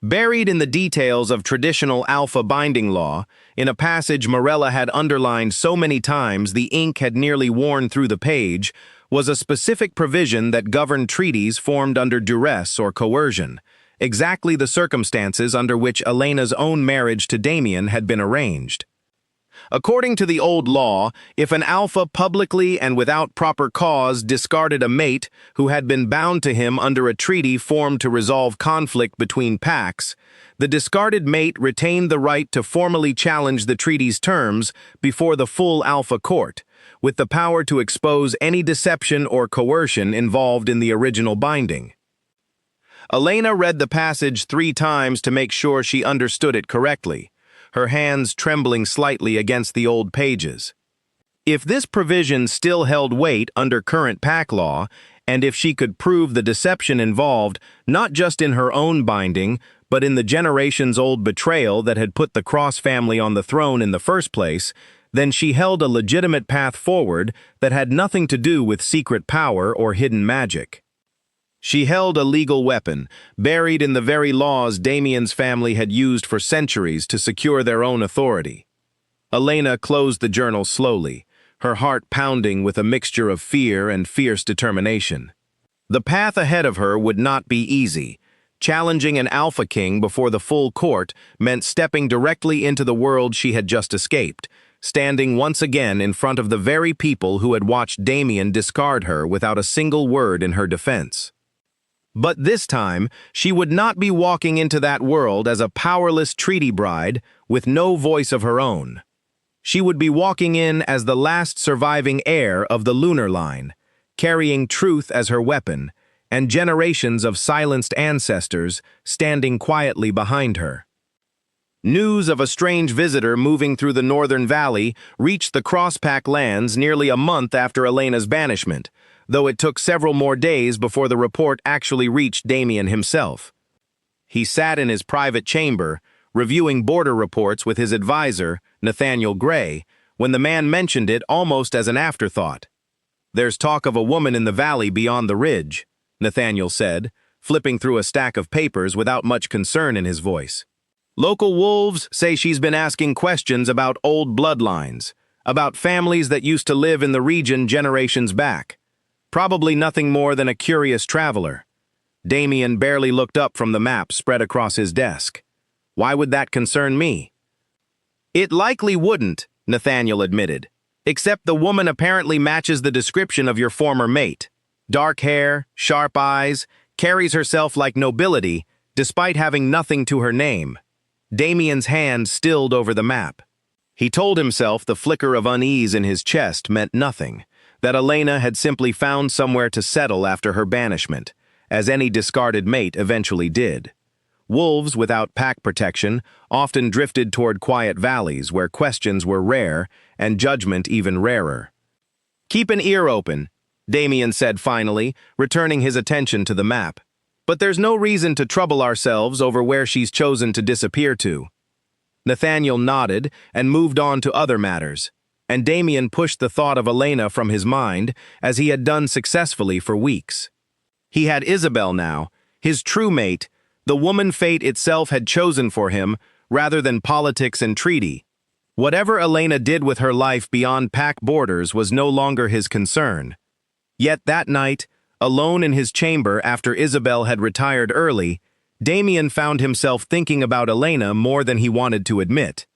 Buried in the details of traditional alpha binding law, in a passage Morella had underlined so many times the ink had nearly worn through the page, was a specific provision that governed treaties formed under duress or coercion, exactly the circumstances under which Elena's own marriage to Damien had been arranged. According to the old law, if an alpha publicly and without proper cause discarded a mate who had been bound to him under a treaty formed to resolve conflict between packs, the discarded mate retained the right to formally challenge the treaty's terms before the full alpha court, with the power to expose any deception or coercion involved in the original binding. Elena read the passage 3 times to make sure she understood it correctly, her hands trembling slightly against the old pages. If this provision still held weight under current pack law, and if she could prove the deception involved not just in her own binding, but in the generations-old betrayal that had put the Cross family on the throne in the first place, then she held a legitimate path forward that had nothing to do with secret power or hidden magic. She held a legal weapon, buried in the very laws Damien's family had used for centuries to secure their own authority. Elena closed the journal slowly, her heart pounding with a mixture of fear and fierce determination. The path ahead of her would not be easy. Challenging an Alpha King before the full court meant stepping directly into the world she had just escaped, standing once again in front of the very people who had watched Damien discard her without a single word in her defense. But this time, she would not be walking into that world as a powerless treaty bride with no voice of her own. She would be walking in as the last surviving heir of the lunar line, carrying truth as her weapon, and generations of silenced ancestors standing quietly behind her. News of a strange visitor moving through the northern valley reached the Crosspack lands nearly a month after Elena's banishment, though it took several more days before the report actually reached Damien himself. He sat in his private chamber, reviewing border reports with his advisor, Nathaniel Gray, when the man mentioned it almost as an afterthought. "There's talk of a woman in the valley beyond the ridge," Nathaniel said, flipping through a stack of papers without much concern in his voice. "Local wolves say she's been asking questions about old bloodlines, about families that used to live in the region generations back. Probably nothing more than a curious traveler." Damien barely looked up from the map spread across his desk. "Why would that concern me?" "It likely wouldn't," Nathaniel admitted, "except the woman apparently matches the description of your former mate. Dark hair, sharp eyes, carries herself like nobility, despite having nothing to her name." Damien's hand stilled over the map. He told himself the flicker of unease in his chest meant nothing, that Elena had simply found somewhere to settle after her banishment, as any discarded mate eventually did. Wolves without pack protection often drifted toward quiet valleys where questions were rare and judgment even rarer. "Keep an ear open," Damien said finally, returning his attention to the map. "But there's no reason to trouble ourselves over where she's chosen to disappear to." Nathaniel nodded and moved on to other matters, and Damien pushed the thought of Elena from his mind, as he had done successfully for weeks. He had Isabel now, his true mate, the woman fate itself had chosen for him, rather than politics and treaty. Whatever Elena did with her life beyond pack borders was no longer his concern. Yet that night, alone in his chamber after Isabel had retired early, Damien found himself thinking about Elena more than he wanted to admit.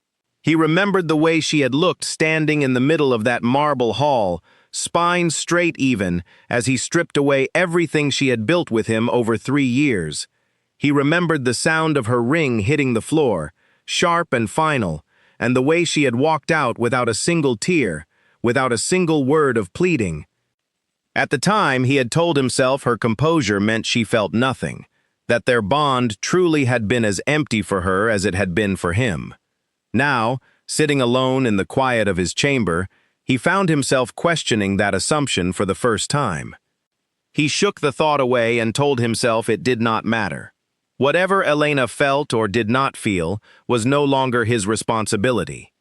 He remembered the way she had looked standing in the middle of that marble hall, spine straight even, as he stripped away everything she had built with him over 3 years. He remembered the sound of her ring hitting the floor, sharp and final, and the way she had walked out without a single tear, without a single word of pleading. At the time, he had told himself her composure meant she felt nothing, that their bond truly had been as empty for her as it had been for him. Now, sitting alone in the quiet of his chamber, he found himself questioning that assumption for the first time. He shook the thought away and told himself it did not matter. Whatever Elena felt or did not feel was no longer his responsibility.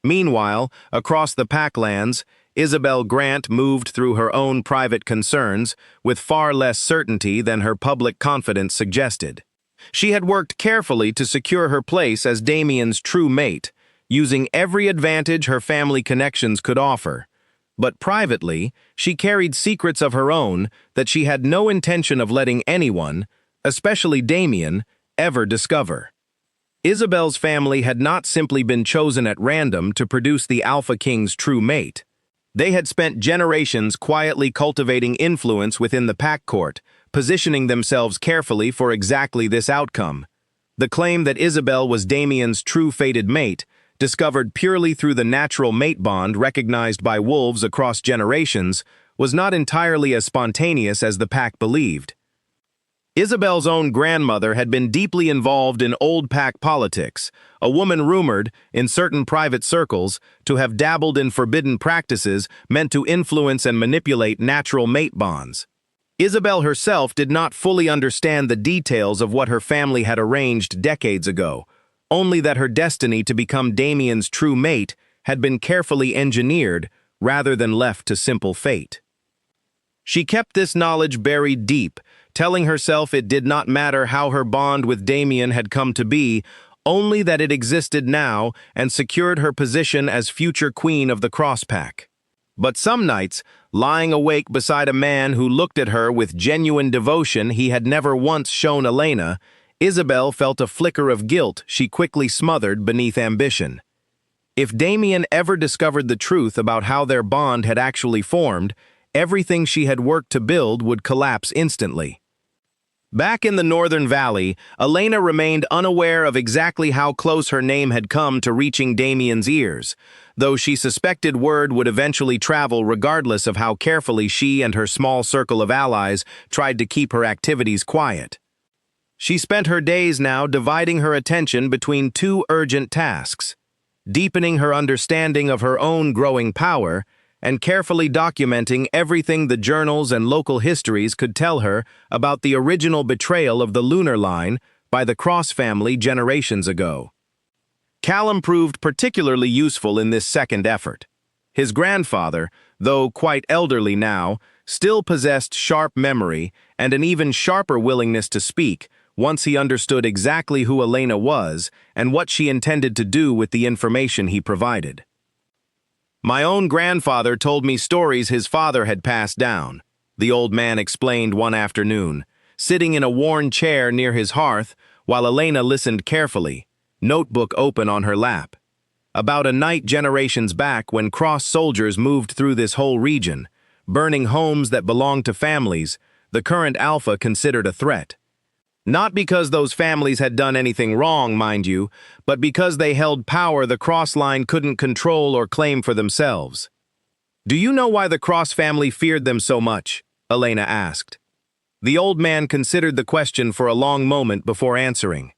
Meanwhile, across the Packlands, Isabel Grant moved through her own private concerns with far less certainty than her public confidence suggested. She had worked carefully to secure her place as Damien's true mate, using every advantage her family connections could offer. But privately, she carried secrets of her own that she had no intention of letting anyone, especially Damien, ever discover. Isabel's family had not simply been chosen at random to produce the Alpha King's true mate. They had spent generations quietly cultivating influence within the pack court, positioning themselves carefully for exactly this outcome. The claim that Isabel was Damien's true fated mate, discovered purely through the natural mate bond recognized by wolves across generations, was not entirely as spontaneous as the pack believed. Isabel's own grandmother had been deeply involved in old pack politics, a woman rumored, in certain private circles, to have dabbled in forbidden practices meant to influence and manipulate natural mate bonds. Isabel herself did not fully understand the details of what her family had arranged decades ago, only that her destiny to become Damien's true mate had been carefully engineered rather than left to simple fate. She kept this knowledge buried deep, telling herself it did not matter how her bond with Damien had come to be, only that it existed now and secured her position as future queen of the Crosspack. But some nights, lying awake beside a man who looked at her with genuine devotion he had never once shown Elena, Isabel felt a flicker of guilt she quickly smothered beneath ambition. If Damien ever discovered the truth about how their bond had actually formed, everything she had worked to build would collapse instantly. Back in the Northern Valley, Elena remained unaware of exactly how close her name had come to reaching Damien's ears, though she suspected word would eventually travel regardless of how carefully she and her small circle of allies tried to keep her activities quiet. She spent her days now dividing her attention between two urgent tasks: deepening her understanding of her own growing power and carefully documenting everything the journals and local histories could tell her about the original betrayal of the lunar line by the Cross family generations ago. Callum proved particularly useful in this second effort. His grandfather, though quite elderly now, still possessed sharp memory and an even sharper willingness to speak once he understood exactly who Elena was and what she intended to do with the information he provided. "My own grandfather told me stories his father had passed down," the old man explained one afternoon, sitting in a worn chair near his hearth while Elena listened carefully, notebook open on her lap. "About a night generations back when Cross soldiers moved through this whole region, burning homes that belonged to families the current Alpha considered a threat. Not because those families had done anything wrong, mind you, but because they held power the Cross line couldn't control or claim for themselves." "Do you know why the Cross family feared them so much?" Elena asked. The old man considered the question for a long moment before answering.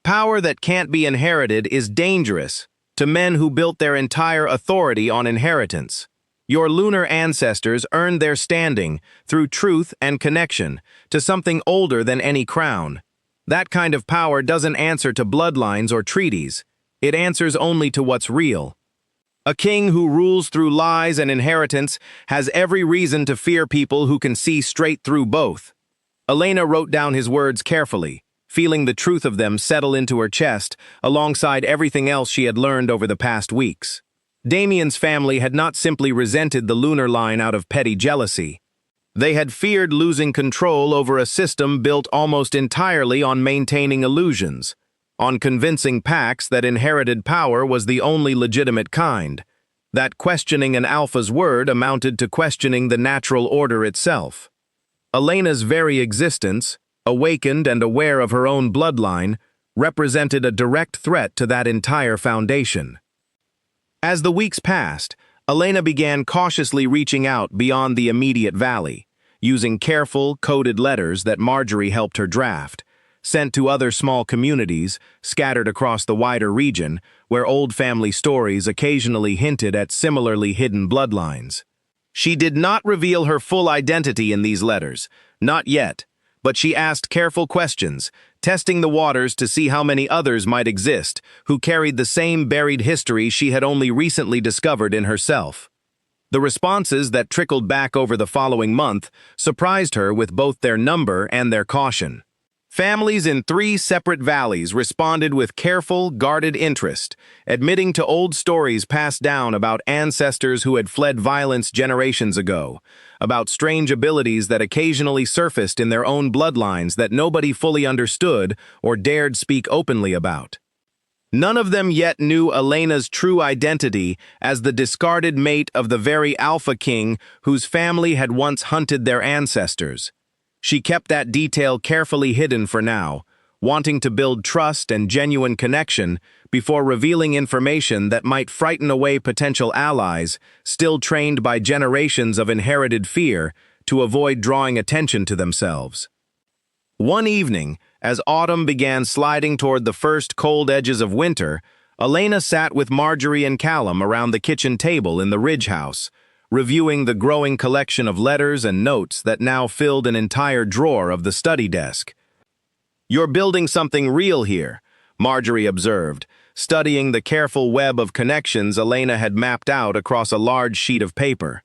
"Power that can't be inherited is dangerous to men who built their entire authority on inheritance. Your lunar ancestors earned their standing through truth and connection to something older than any crown. That kind of power doesn't answer to bloodlines or treaties. It answers only to what's real. A king who rules through lies and inheritance has every reason to fear people who can see straight through both." Elena wrote down his words carefully, feeling the truth of them settle into her chest alongside everything else she had learned over the past weeks. Damien's family had not simply resented the lunar line out of petty jealousy. They had feared losing control over a system built almost entirely on maintaining illusions, on convincing Pax that inherited power was the only legitimate kind, that questioning an Alpha's word amounted to questioning the natural order itself. Elena's very existence, awakened and aware of her own bloodline, represented a direct threat to that entire foundation. As the weeks passed, Elena began cautiously reaching out beyond the immediate valley, using careful, coded letters that Marjorie helped her draft, sent to other small communities scattered across the wider region where old family stories occasionally hinted at similarly hidden bloodlines. She did not reveal her full identity in these letters, not yet, but she asked careful questions, testing the waters to see how many others might exist who carried the same buried history she had only recently discovered in herself. The responses that trickled back over the following month surprised her with both their number and their caution. Families in 3 separate valleys responded with careful, guarded interest, admitting to old stories passed down about ancestors who had fled violence generations ago, about strange abilities that occasionally surfaced in their own bloodlines that nobody fully understood or dared speak openly about. None of them yet knew Elena's true identity as the discarded mate of the very Alpha King whose family had once hunted their ancestors. She kept that detail carefully hidden for now, wanting to build trust and genuine connection before revealing information that might frighten away potential allies still trained by generations of inherited fear to avoid drawing attention to themselves. One evening, as autumn began sliding toward the first cold edges of winter, Elena sat with Marjorie and Callum around the kitchen table in the Ridge House, reviewing the growing collection of letters and notes that now filled an entire drawer of the study desk. "You're building something real here," Marjorie observed, studying the careful web of connections Elena had mapped out across a large sheet of paper.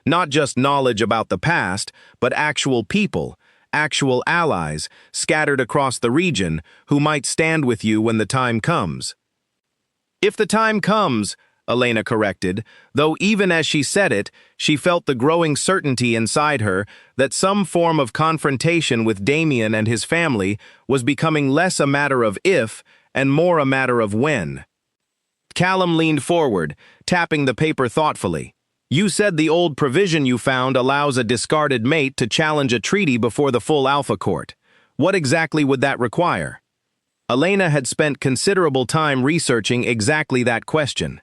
Not just knowledge about the past, but actual people, actual allies, scattered across the region who might stand with you when the time comes. "If the time comes," Elena corrected, though even as she said it, she felt the growing certainty inside her that some form of confrontation with Damien and his family was becoming less a matter of if and more a matter of when. Callum leaned forward, tapping the paper thoughtfully. "You said the old provision you found allows a discarded mate to challenge a treaty before the full Alpha Court. What exactly would that require? Elena had spent considerable time researching exactly that question.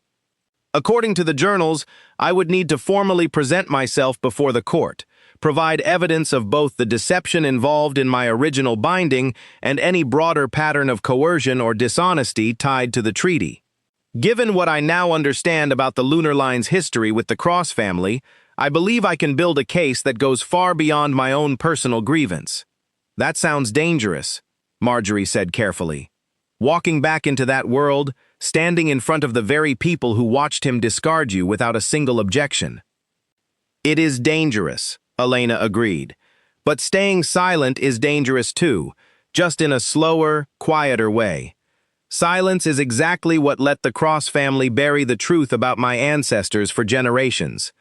According to the journals, I would need to formally present myself before the court, provide evidence of both the deception involved in my original binding and any broader pattern of coercion or dishonesty tied to the treaty. Given what I now understand about the Lunar Line's history with the Cross family, I believe I can build a case that goes far beyond my own personal grievance. That sounds dangerous, Marjorie said carefully. Walking back into that world, standing in front of the very people who watched him discard you without a single objection. It is dangerous, Elena agreed. But staying silent is dangerous too, just in a slower, quieter way. Silence is exactly what let the Cross family bury the truth about my ancestors for generations.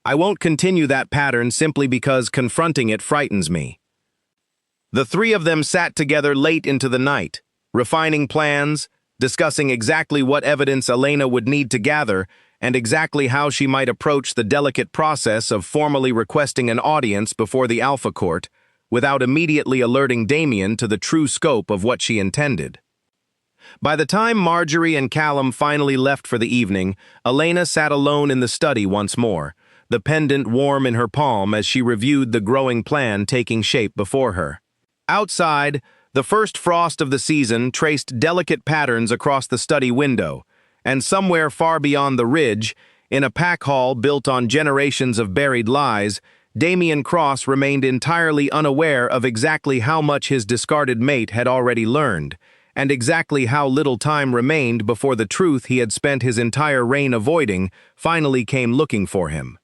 I won't continue that pattern simply because confronting it frightens me. The three of them sat together late into the night, refining plans, discussing exactly what evidence Elena would need to gather and exactly how she might approach the delicate process of formally requesting an audience before the Alpha Court without immediately alerting Damien to the true scope of what she intended. By the time Marjorie and Callum finally left for the evening, Elena sat alone in the study once more, the pendant warm in her palm as she reviewed the growing plan taking shape before her. Outside, the first frost of the season traced delicate patterns across the study window, and somewhere far beyond the ridge, in a pack hall built on generations of buried lies, Damien Cross remained entirely unaware of exactly how much his discarded mate had already learned, and exactly how little time remained before the truth he had spent his entire reign avoiding finally came looking for him.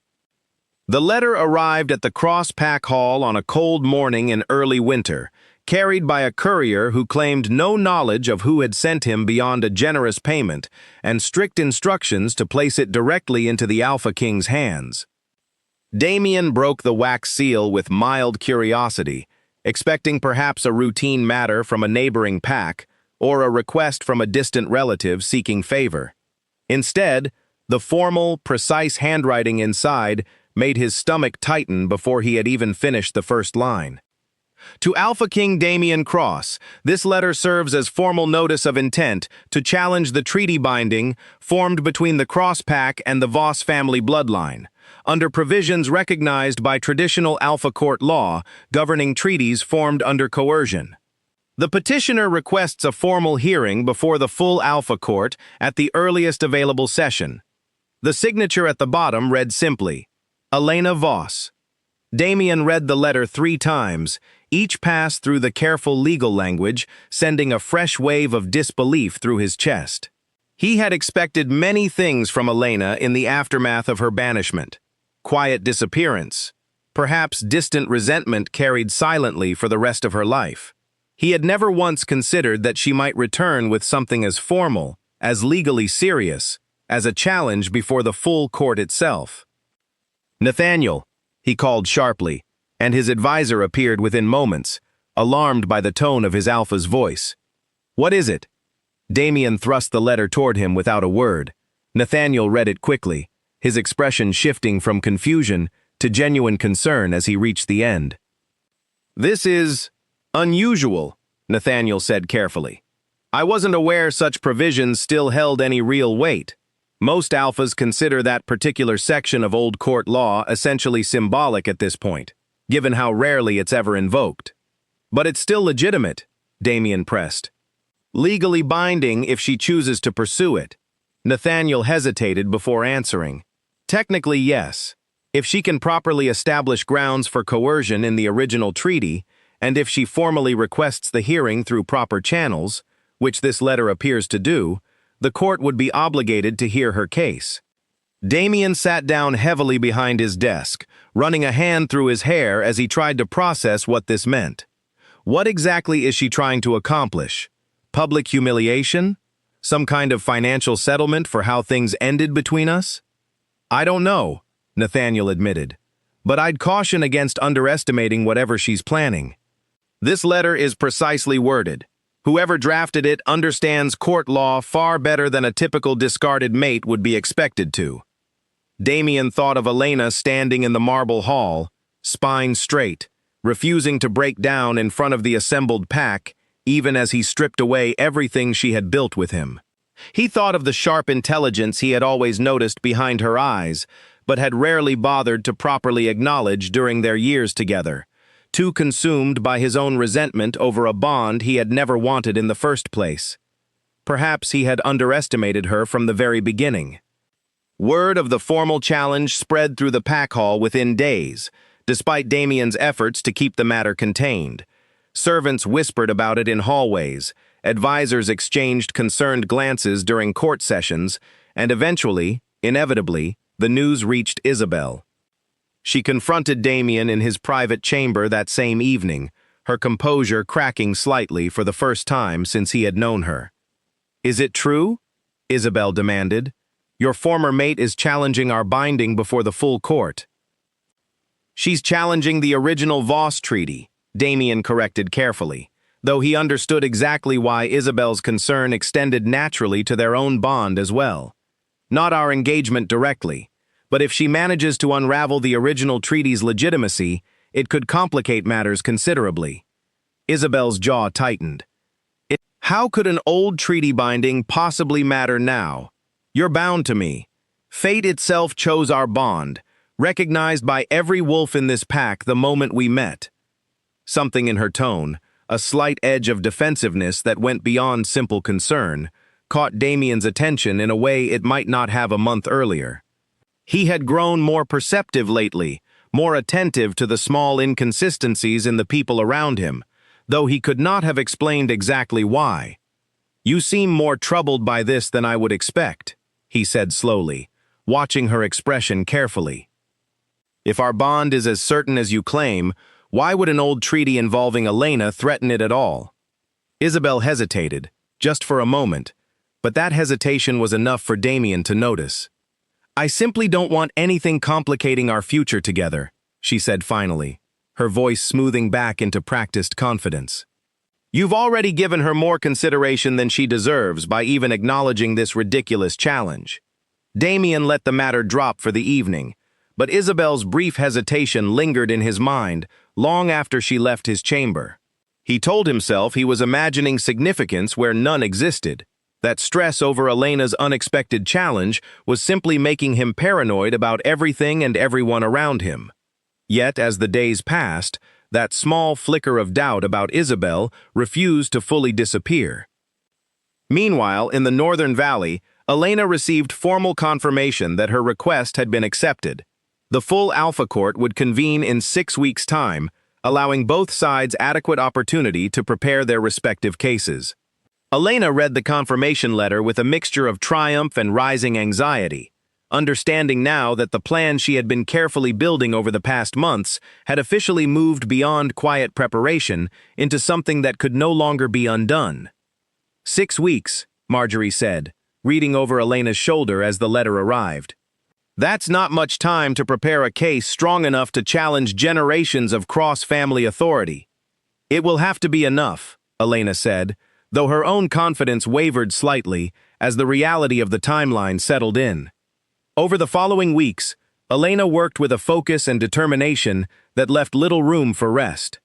The letter arrived at the Cross Pack Hall on a cold morning in early winter, carried by a courier who claimed no knowledge of who had sent him beyond a generous payment and strict instructions to place it directly into the Alpha King's hands. Damien broke the wax seal with mild curiosity, expecting perhaps a routine matter from a neighboring pack or a request from a distant relative seeking favor. Instead, the formal, precise handwriting inside made his stomach tighten before he had even finished the first line. To Alpha King Damien Cross, this letter serves as formal notice of intent to challenge the treaty binding formed between the Cross Pack and the Voss family bloodline, under provisions recognized by traditional Alpha Court law governing treaties formed under coercion. The petitioner requests a formal hearing before the full Alpha Court at the earliest available session. The signature at the bottom read simply, Elena Voss. Damien read the letter 3 times, each pass through the careful legal language, sending a fresh wave of disbelief through his chest. He had expected many things from Elena in the aftermath of her banishment. Quiet disappearance, perhaps distant resentment carried silently for the rest of her life. He had never once considered that she might return with something as formal, as legally serious, as a challenge before the full court itself. Nathaniel, he called sharply, and his advisor appeared within moments, alarmed by the tone of his Alpha's voice. What is it? Damien thrust the letter toward him without a word. Nathaniel read it quickly, his expression shifting from confusion to genuine concern as he reached the end. This is unusual, Nathaniel said carefully. I wasn't aware such provisions still held any real weight. Most Alphas consider that particular section of old court law essentially symbolic at this point, given how rarely it's ever invoked. But it's still legitimate, Damien pressed. Legally binding if she chooses to pursue it. Nathaniel hesitated before answering. Technically, yes. If she can properly establish grounds for coercion in the original treaty, and if she formally requests the hearing through proper channels, which this letter appears to do, the court would be obligated to hear her case. Damien sat down heavily behind his desk, running a hand through his hair as he tried to process what this meant. What exactly is she trying to accomplish? Public humiliation? Some kind of financial settlement for how things ended between us? I don't know, Nathaniel admitted, but I'd caution against underestimating whatever she's planning. This letter is precisely worded. Whoever drafted it understands court law far better than a typical discarded mate would be expected to. Damien thought of Elena standing in the marble hall, spine straight, refusing to break down in front of the assembled pack, even as he stripped away everything she had built with him. He thought of the sharp intelligence he had always noticed behind her eyes, but had rarely bothered to properly acknowledge during their years together, too consumed by his own resentment over a bond he had never wanted in the first place. Perhaps he had underestimated her from the very beginning. Word of the formal challenge spread through the pack hall within days, despite Damien's efforts to keep the matter contained. Servants whispered about it in hallways, advisors exchanged concerned glances during court sessions, and eventually, inevitably, the news reached Isabel. She confronted Damien in his private chamber that same evening, her composure cracking slightly for the first time since he had known her. "Is it true?" Isabel demanded. "Your former mate is challenging our binding before the full court." "She's challenging the original Voss Treaty," Damien corrected carefully, though he understood exactly why Isabel's concern extended naturally to their own bond as well. "Not our engagement directly, but if she manages to unravel the original treaty's legitimacy, it could complicate matters considerably." Isabel's jaw tightened. "How could an old treaty binding possibly matter now? You're bound to me. Fate itself chose our bond, recognized by every wolf in this pack the moment we met." Something in her tone, a slight edge of defensiveness that went beyond simple concern, caught Damien's attention in a way it might not have a month earlier. He had grown more perceptive lately, more attentive to the small inconsistencies in the people around him, though he could not have explained exactly why. "You seem more troubled by this than I would expect," he said slowly, watching her expression carefully. "If our bond is as certain as you claim, why would an old treaty involving Elena threaten it at all?" Isabel hesitated, just for a moment, but that hesitation was enough for Damien to notice. "I simply don't want anything complicating our future together," she said finally, her voice smoothing back into practiced confidence. "You've already given her more consideration than she deserves by even acknowledging this ridiculous challenge." Damien let the matter drop for the evening, but Isabel's brief hesitation lingered in his mind long after she left his chamber. He told himself he was imagining significance where none existed, that stress over Elena's unexpected challenge was simply making him paranoid about everything and everyone around him. Yet, as the days passed, that small flicker of doubt about Isabel refused to fully disappear. Meanwhile, in the Northern Valley, Elena received formal confirmation that her request had been accepted. The full Alpha Court would convene in 6 weeks' time, allowing both sides adequate opportunity to prepare their respective cases. Elena read the confirmation letter with a mixture of triumph and rising anxiety, understanding now that the plan she had been carefully building over the past months had officially moved beyond quiet preparation into something that could no longer be undone. 6 weeks, Marjorie said, reading over Elena's shoulder as the letter arrived. "That's not much time to prepare a case strong enough to challenge generations of cross-family authority." "It will have to be enough," Elena said, though her own confidence wavered slightly as the reality of the timeline settled in. Over the following weeks, Elena worked with a focus and determination that left little room for rest.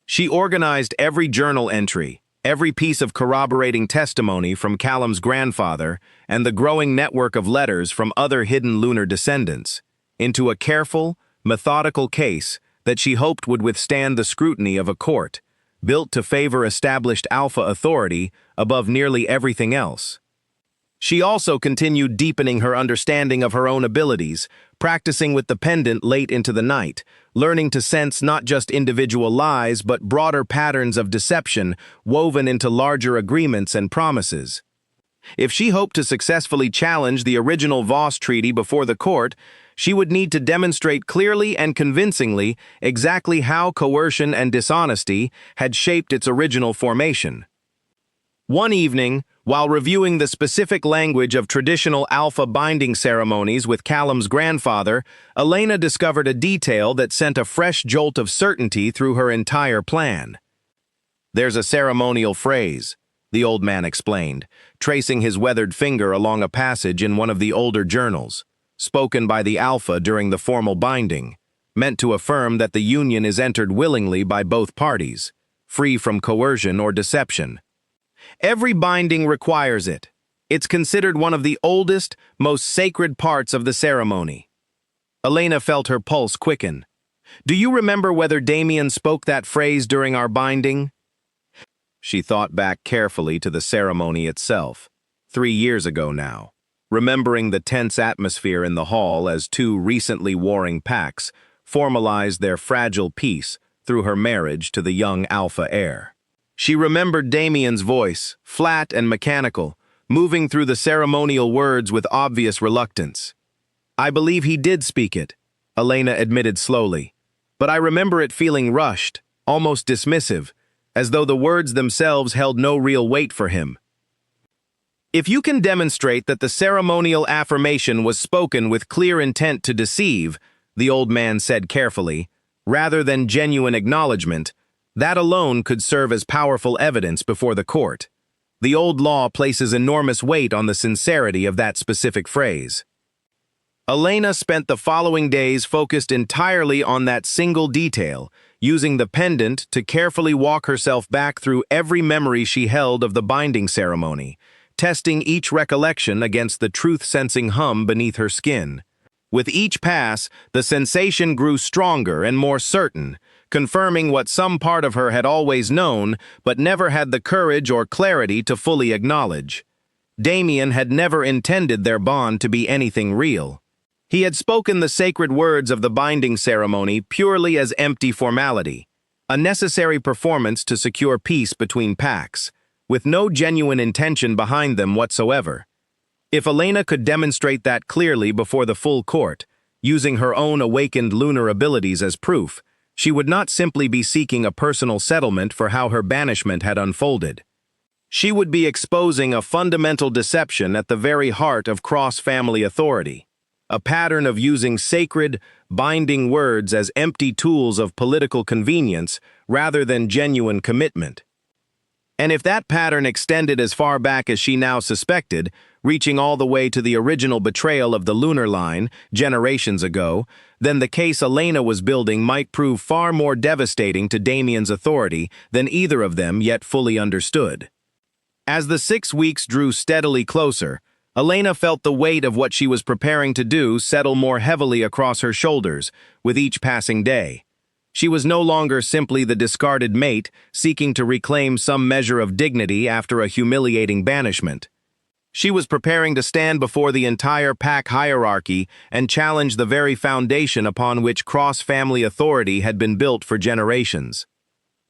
She organized every journal entry, every piece of corroborating testimony from Callum's grandfather, and the growing network of letters from other hidden lunar descendants, into a careful, methodical case that she hoped would withstand the scrutiny of a court, built to favor established Alpha authority above nearly everything else. She also continued deepening her understanding of her own abilities, practicing with the pendant late into the night, learning to sense not just individual lies but broader patterns of deception woven into larger agreements and promises. If she hoped to successfully challenge the original Voss Treaty before the court, she would need to demonstrate clearly and convincingly exactly how coercion and dishonesty had shaped its original formation. One evening, while reviewing the specific language of traditional Alpha binding ceremonies with Callum's grandfather, Elena discovered a detail that sent a fresh jolt of certainty through her entire plan. "There's a ceremonial phrase," the old man explained, tracing his weathered finger along a passage in one of the older journals, spoken by the Alpha during the formal binding, meant to affirm that the union is entered willingly by both parties, free from coercion or deception. Every binding requires it. It's considered one of the oldest, most sacred parts of the ceremony. Elena felt her pulse quicken. Do you remember whether Damien spoke that phrase during our binding? She thought back carefully to the ceremony itself, 3 years ago now, remembering the tense atmosphere in the hall as two recently warring packs formalized their fragile peace through her marriage to the young alpha heir. She remembered Damien's voice, flat and mechanical, moving through the ceremonial words with obvious reluctance. I believe he did speak it, Elena admitted slowly, but I remember it feeling rushed, almost dismissive, as though the words themselves held no real weight for him. If you can demonstrate that the ceremonial affirmation was spoken with clear intent to deceive, the old man said carefully, rather than genuine acknowledgement, that alone could serve as powerful evidence before the court. The old law places enormous weight on the sincerity of that specific phrase. Elena spent the following days focused entirely on that single detail, using the pendant to carefully walk herself back through every memory she held of the binding ceremony, testing each recollection against the truth-sensing hum beneath her skin. With each pass, the sensation grew stronger and more certain, confirming what some part of her had always known but never had the courage or clarity to fully acknowledge. Damien had never intended their bond to be anything real. He had spoken the sacred words of the binding ceremony purely as empty formality, a necessary performance to secure peace between packs, with no genuine intention behind them whatsoever. If Elena could demonstrate that clearly before the full court, using her own awakened lunar abilities as proof, she would not simply be seeking a personal settlement for how her banishment had unfolded. She would be exposing a fundamental deception at the very heart of cross-family authority, a pattern of using sacred, binding words as empty tools of political convenience rather than genuine commitment. And if that pattern extended as far back as she now suspected, reaching all the way to the original betrayal of the lunar line generations ago, then the case Elena was building might prove far more devastating to Damien's authority than either of them yet fully understood. As the 6 weeks drew steadily closer, Elena felt the weight of what she was preparing to do settle more heavily across her shoulders with each passing day. She was no longer simply the discarded mate seeking to reclaim some measure of dignity after a humiliating banishment. She was preparing to stand before the entire pack hierarchy and challenge the very foundation upon which cross-family authority had been built for generations.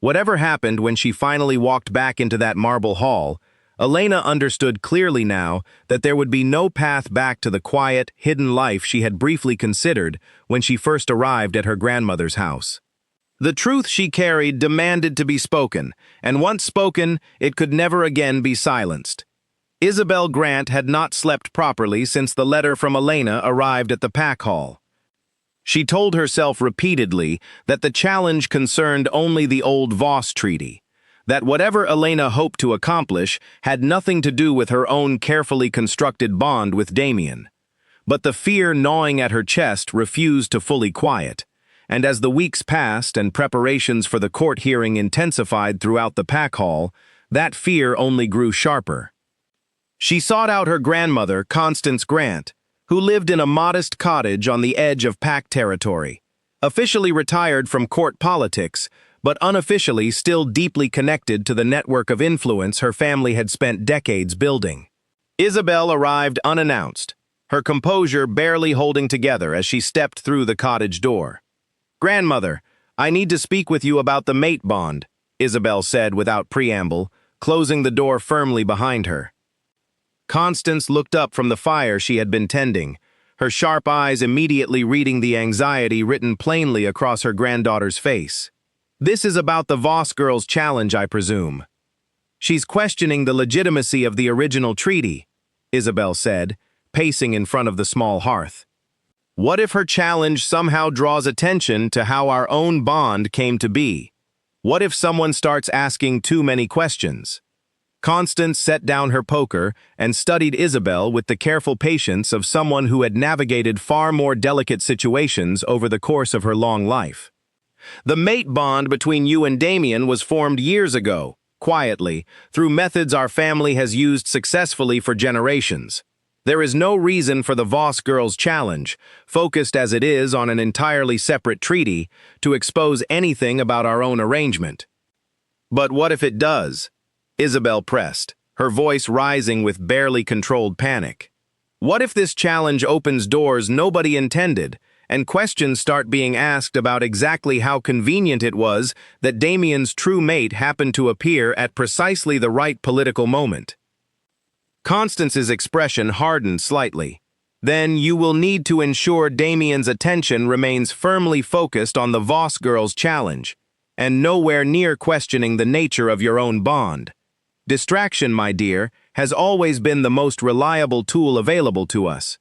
Whatever happened when she finally walked back into that marble hall, Elena understood clearly now that there would be no path back to the quiet, hidden life she had briefly considered when she first arrived at her grandmother's house. The truth she carried demanded to be spoken, and once spoken, it could never again be silenced. Isabel Grant had not slept properly since the letter from Elena arrived at the pack hall. She told herself repeatedly that the challenge concerned only the old Voss Treaty, that whatever Elena hoped to accomplish had nothing to do with her own carefully constructed bond with Damien. But the fear gnawing at her chest refused to fully quiet, and as the weeks passed and preparations for the court hearing intensified throughout the pack hall, that fear only grew sharper. She sought out her grandmother, Constance Grant, who lived in a modest cottage on the edge of pack territory, officially retired from court politics, but unofficially still deeply connected to the network of influence her family had spent decades building. Isabel arrived unannounced, her composure barely holding together as she stepped through the cottage door. "Grandmother, I need to speak with you about the mate bond," Isabel said without preamble, closing the door firmly behind her. Constance looked up from the fire she had been tending, her sharp eyes immediately reading the anxiety written plainly across her granddaughter's face. "This is about the Voss girl's challenge, I presume." "She's questioning the legitimacy of the original treaty," Isabel said, pacing in front of the small hearth. "What if her challenge somehow draws attention to how our own bond came to be? What if someone starts asking too many questions?" Constance set down her poker and studied Isabel with the careful patience of someone who had navigated far more delicate situations over the course of her long life. The mate bond between you and Damien was formed years ago, quietly, through methods our family has used successfully for generations. There is no reason for the Voss girls' challenge, focused as it is on an entirely separate treaty, to expose anything about our own arrangement. But what if it does? Isabel pressed, her voice rising with barely controlled panic. What if this challenge opens doors nobody intended, and questions start being asked about exactly how convenient it was that Damien's true mate happened to appear at precisely the right political moment? Constance's expression hardened slightly. Then you will need to ensure Damien's attention remains firmly focused on the Voss girls' challenge, and nowhere near questioning the nature of your own bond. Distraction, my dear, has always been the most reliable tool available to us.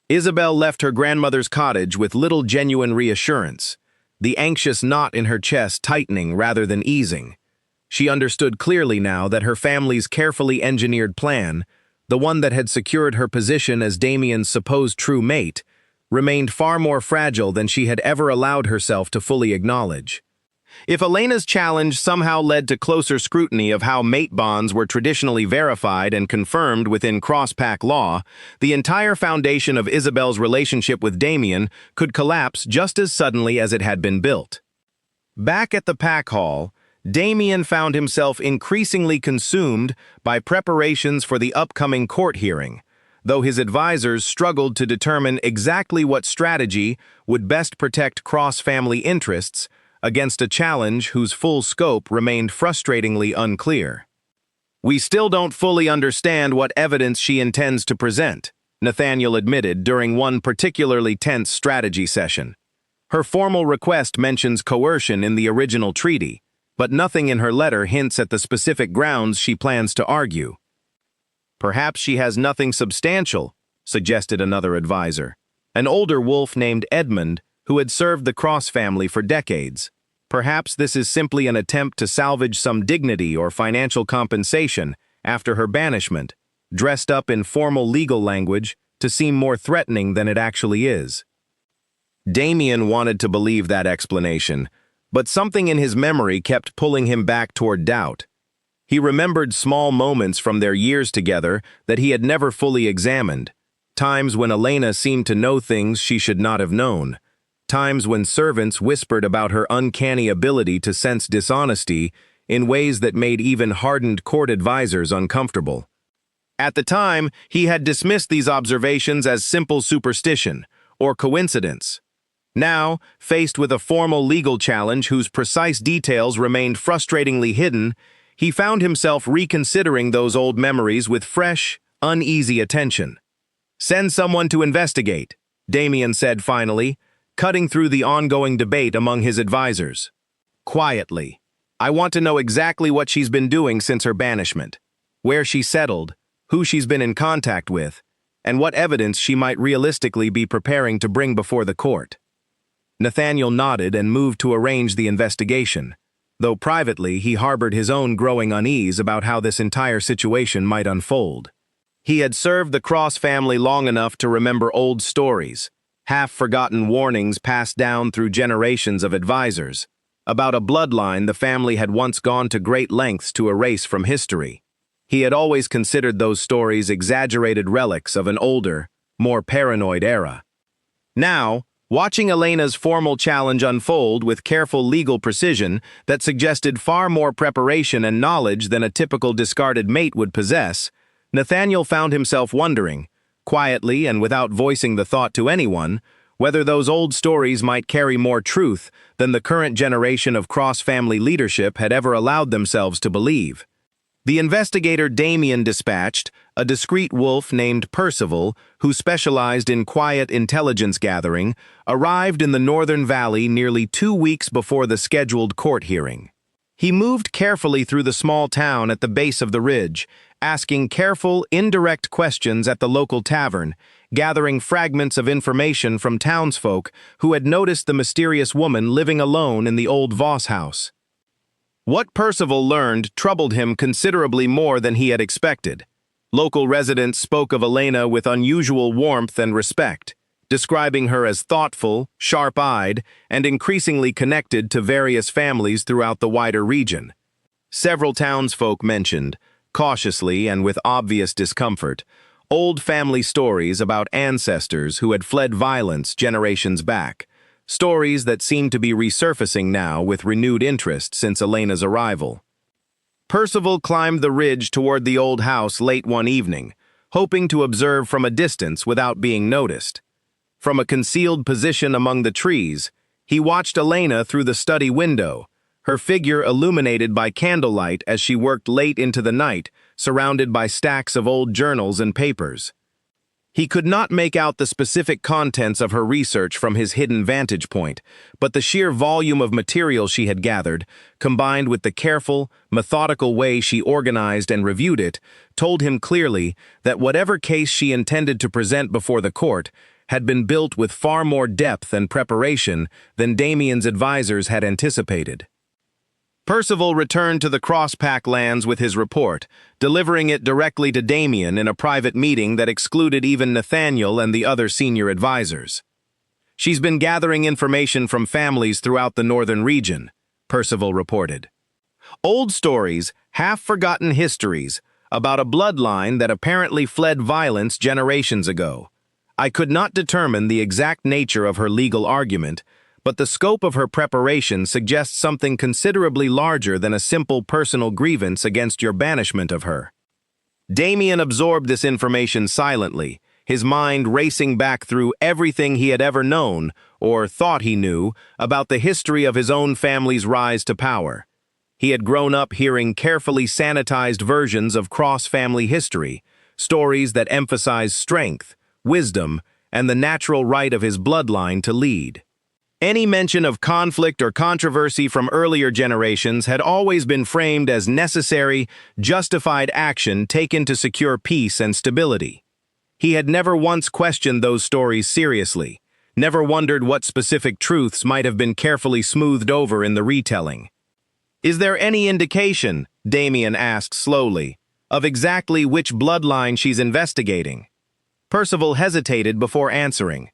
Isabel left her grandmother's cottage with little genuine reassurance, the anxious knot in her chest tightening rather than easing. She understood clearly now that her family's carefully engineered plan, the one that had secured her position as Damien's supposed true mate, remained far more fragile than she had ever allowed herself to fully acknowledge. If Elena's challenge somehow led to closer scrutiny of how mate bonds were traditionally verified and confirmed within cross-pack law, the entire foundation of Isabel's relationship with Damien could collapse just as suddenly as it had been built. Back at the pack hall, Damien found himself increasingly consumed by preparations for the upcoming court hearing, though his advisors struggled to determine exactly what strategy would best protect cross-family interests against a challenge whose full scope remained frustratingly unclear. We still don't fully understand what evidence she intends to present, Nathaniel admitted during one particularly tense strategy session. Her formal request mentions coercion in the original treaty, but nothing in her letter hints at the specific grounds she plans to argue. Perhaps she has nothing substantial, suggested another advisor, an older wolf named Edmund, who had served the Cross family for decades. Perhaps this is simply an attempt to salvage some dignity or financial compensation after her banishment, dressed up in formal legal language to seem more threatening than it actually is. Damien wanted to believe that explanation, but something in his memory kept pulling him back toward doubt. He remembered small moments from their years together that he had never fully examined, times when Elena seemed to know things she should not have known, times when servants whispered about her uncanny ability to sense dishonesty in ways that made even hardened court advisors uncomfortable. At the time, he had dismissed these observations as simple superstition or coincidence. Now, faced with a formal legal challenge whose precise details remained frustratingly hidden, he found himself reconsidering those old memories with fresh, uneasy attention. "Send someone to investigate," Damien said finally, cutting through the ongoing debate among his advisors. Quietly, "I want to know exactly what she's been doing since her banishment, where she settled, who she's been in contact with, and what evidence she might realistically be preparing to bring before the court." Nathaniel nodded and moved to arrange the investigation, though privately he harbored his own growing unease about how this entire situation might unfold. He had served the Cross family long enough to remember old stories, half-forgotten warnings passed down through generations of advisors, about a bloodline the family had once gone to great lengths to erase from history. He had always considered those stories exaggerated relics of an older, more paranoid era. Now, watching Elena's formal challenge unfold with careful legal precision that suggested far more preparation and knowledge than a typical discarded mate would possess, Nathaniel found himself wondering, quietly and without voicing the thought to anyone, whether those old stories might carry more truth than the current generation of cross-family leadership had ever allowed themselves to believe. The investigator Damien dispatched, a discreet wolf named Percival, who specialized in quiet intelligence gathering, arrived in the Northern Valley nearly 2 weeks before the scheduled court hearing. He moved carefully through the small town at the base of the ridge, asking careful, indirect questions at the local tavern, gathering fragments of information from townsfolk who had noticed the mysterious woman living alone in the old Voss house. What Percival learned troubled him considerably more than he had expected. Local residents spoke of Elena with unusual warmth and respect, describing her as thoughtful, sharp-eyed, and increasingly connected to various families throughout the wider region. Several townsfolk mentioned, cautiously and with obvious discomfort, old family stories about ancestors who had fled violence generations back, stories that seemed to be resurfacing now with renewed interest since Elena's arrival. Percival climbed the ridge toward the old house late one evening, hoping to observe from a distance without being noticed. From a concealed position among the trees, he watched Elena through the study window, her figure illuminated by candlelight as she worked late into the night, surrounded by stacks of old journals and papers. He could not make out the specific contents of her research from his hidden vantage point, but the sheer volume of material she had gathered, combined with the careful, methodical way she organized and reviewed it, told him clearly that whatever case she intended to present before the court had been built with far more depth and preparation than Damien's advisors had anticipated. Percival returned to the Crosspack lands with his report, delivering it directly to Damien in a private meeting that excluded even Nathaniel and the other senior advisors. "She's been gathering information from families throughout the northern region," Percival reported. "Old stories, half-forgotten histories, about a bloodline that apparently fled violence generations ago. I could not determine the exact nature of her legal argument, but the scope of her preparation suggests something considerably larger than a simple personal grievance against your banishment of her." Damien absorbed this information silently, his mind racing back through everything he had ever known, or thought he knew, about the history of his own family's rise to power. He had grown up hearing carefully sanitized versions of cross-family history, stories that emphasized strength, wisdom, and the natural right of his bloodline to lead. Any mention of conflict or controversy from earlier generations had always been framed as necessary, justified action taken to secure peace and stability. He had never once questioned those stories seriously, never wondered what specific truths might have been carefully smoothed over in the retelling. "Is there any indication," Damien asked slowly, "of exactly which bloodline she's investigating?" Percival hesitated before answering.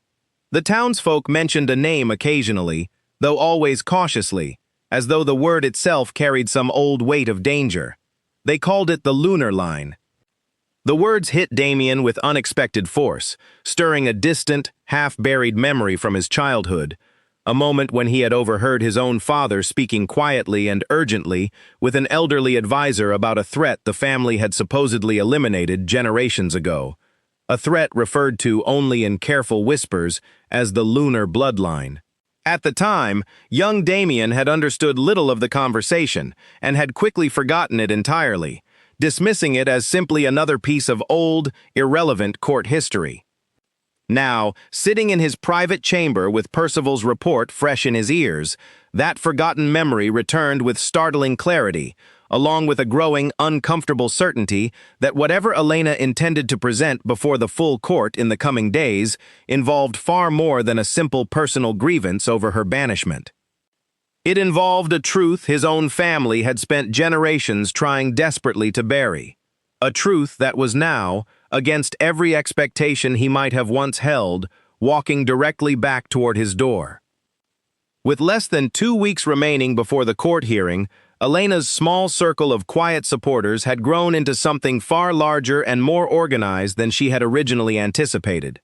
The townsfolk mentioned a name occasionally, though always cautiously, as though the word itself carried some old weight of danger. They called it the Lunar Line. The words hit Damien with unexpected force, stirring a distant, half-buried memory from his childhood, a moment when he had overheard his own father speaking quietly and urgently with an elderly advisor about a threat the family had supposedly eliminated generations ago. A threat referred to only in careful whispers as the Lunar Bloodline. At the time, young Damien had understood little of the conversation and had quickly forgotten it entirely, dismissing it as simply another piece of old, irrelevant court history. Now, sitting in his private chamber with Percival's report fresh in his ears, that forgotten memory returned with startling clarity, along with a growing, uncomfortable certainty that whatever Elena intended to present before the full court in the coming days involved far more than a simple personal grievance over her banishment. It involved a truth his own family had spent generations trying desperately to bury, a truth that was now, against every expectation he might have once held, walking directly back toward his door. With less than 2 weeks remaining before the court hearing, Elena's small circle of quiet supporters had grown into something far larger and more organized than she had originally anticipated.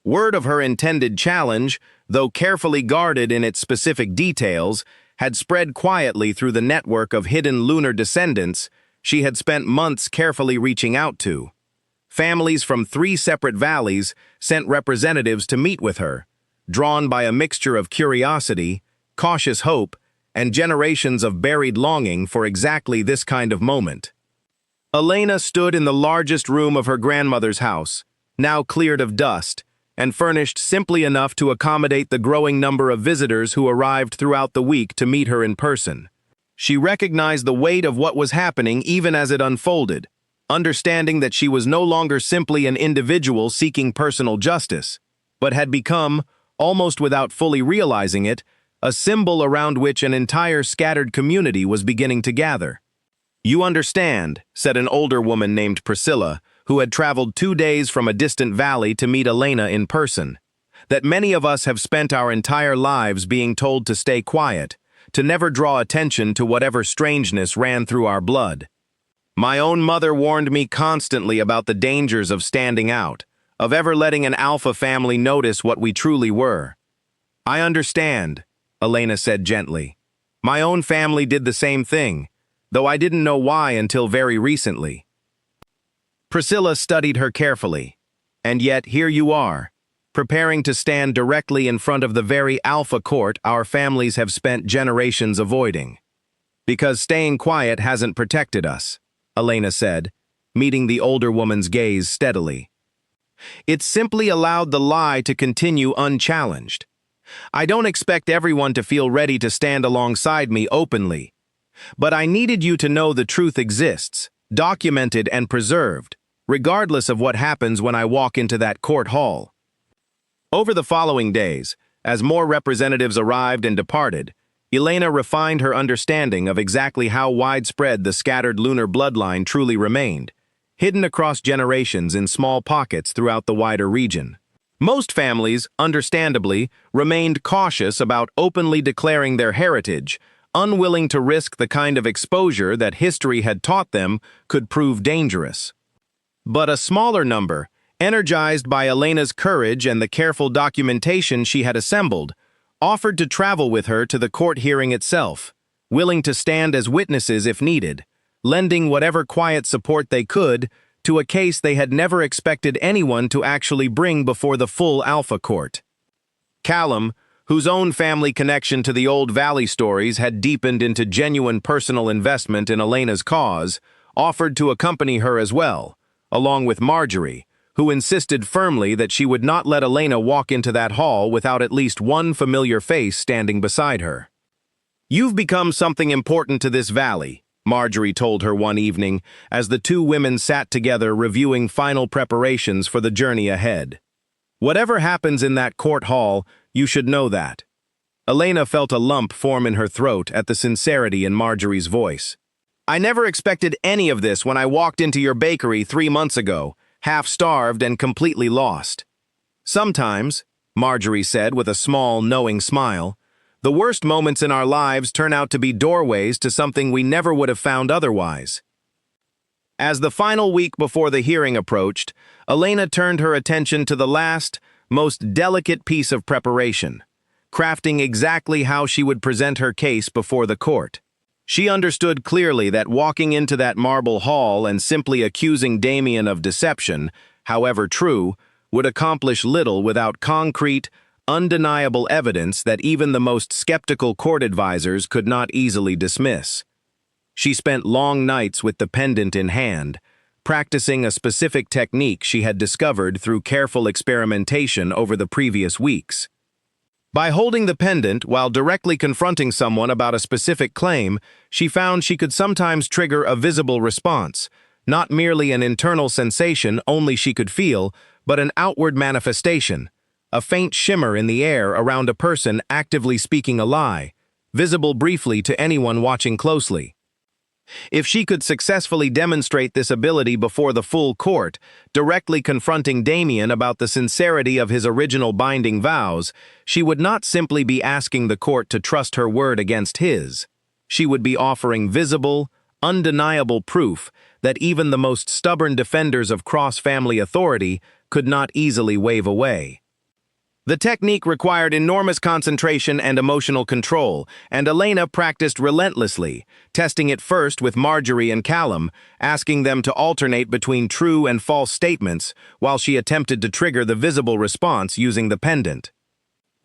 Word of her intended challenge, though carefully guarded in its specific details, had spread quietly through the network of hidden lunar descendants she had spent months carefully reaching out to. Families from 3 separate valleys sent representatives to meet with her, drawn by a mixture of curiosity, cautious hope, and generations of buried longing for exactly this kind of moment. Elena stood in the largest room of her grandmother's house, now cleared of dust, and furnished simply enough to accommodate the growing number of visitors who arrived throughout the week to meet her in person. She recognized the weight of what was happening even as it unfolded, understanding that she was no longer simply an individual seeking personal justice, but had become, almost without fully realizing it, a symbol around which an entire scattered community was beginning to gather. "You understand," said an older woman named Priscilla, who had traveled 2 days from a distant valley to meet Elena in person, "that many of us have spent our entire lives being told to stay quiet, to never draw attention to whatever strangeness ran through our blood. My own mother warned me constantly about the dangers of standing out, of ever letting an alpha family notice what we truly were." "I understand," Elena said gently. "My own family did the same thing, though I didn't know why until very recently." Priscilla studied her carefully. "And yet here you are, preparing to stand directly in front of the very alpha court our families have spent generations avoiding. Because staying quiet hasn't protected us," Elena said, meeting the older woman's gaze steadily. "It's simply allowed the lie to continue unchallenged. I don't expect everyone to feel ready to stand alongside me openly, but I needed you to know the truth exists, documented and preserved, regardless of what happens when I walk into that court hall." Over the following days, as more representatives arrived and departed, Elena refined her understanding of exactly how widespread the scattered lunar bloodline truly remained, hidden across generations in small pockets throughout the wider region. Most families, understandably, remained cautious about openly declaring their heritage, unwilling to risk the kind of exposure that history had taught them could prove dangerous. But a smaller number, energized by Elena's courage and the careful documentation she had assembled, offered to travel with her to the court hearing itself, willing to stand as witnesses if needed, lending whatever quiet support they could to a case they had never expected anyone to actually bring before the full Alpha Court. Callum, whose own family connection to the old Valley stories had deepened into genuine personal investment in Elena's cause, offered to accompany her as well, along with Marjorie, who insisted firmly that she would not let Elena walk into that hall without at least one familiar face standing beside her. "You've become something important to this valley," Marjorie told her one evening as the two women sat together reviewing final preparations for the journey ahead. "Whatever happens in that court hall, you should know that." Elena felt a lump form in her throat at the sincerity in Marjorie's voice. "I never expected any of this when I walked into your bakery 3 months ago, half-starved and completely lost." "Sometimes," Marjorie said with a small, knowing smile, "the worst moments in our lives turn out to be doorways to something we never would have found otherwise." As the final week before the hearing approached, Elena turned her attention to the last, most delicate piece of preparation, crafting exactly how she would present her case before the court. She understood clearly that walking into that marble hall and simply accusing Damien of deception, however true, would accomplish little without concrete, undeniable evidence that even the most skeptical court advisors could not easily dismiss. She spent long nights with the pendant in hand, practicing a specific technique she had discovered through careful experimentation over the previous weeks. By holding the pendant while directly confronting someone about a specific claim, she found she could sometimes trigger a visible response, not merely an internal sensation only she could feel, but an outward manifestation, a faint shimmer in the air around a person actively speaking a lie, visible briefly to anyone watching closely. If she could successfully demonstrate this ability before the full court, directly confronting Damien about the sincerity of his original binding vows, she would not simply be asking the court to trust her word against his. She would be offering visible, undeniable proof that even the most stubborn defenders of cross-family authority could not easily wave away. The technique required enormous concentration and emotional control, and Elena practiced relentlessly, testing it first with Marjorie and Callum, asking them to alternate between true and false statements while she attempted to trigger the visible response using the pendant.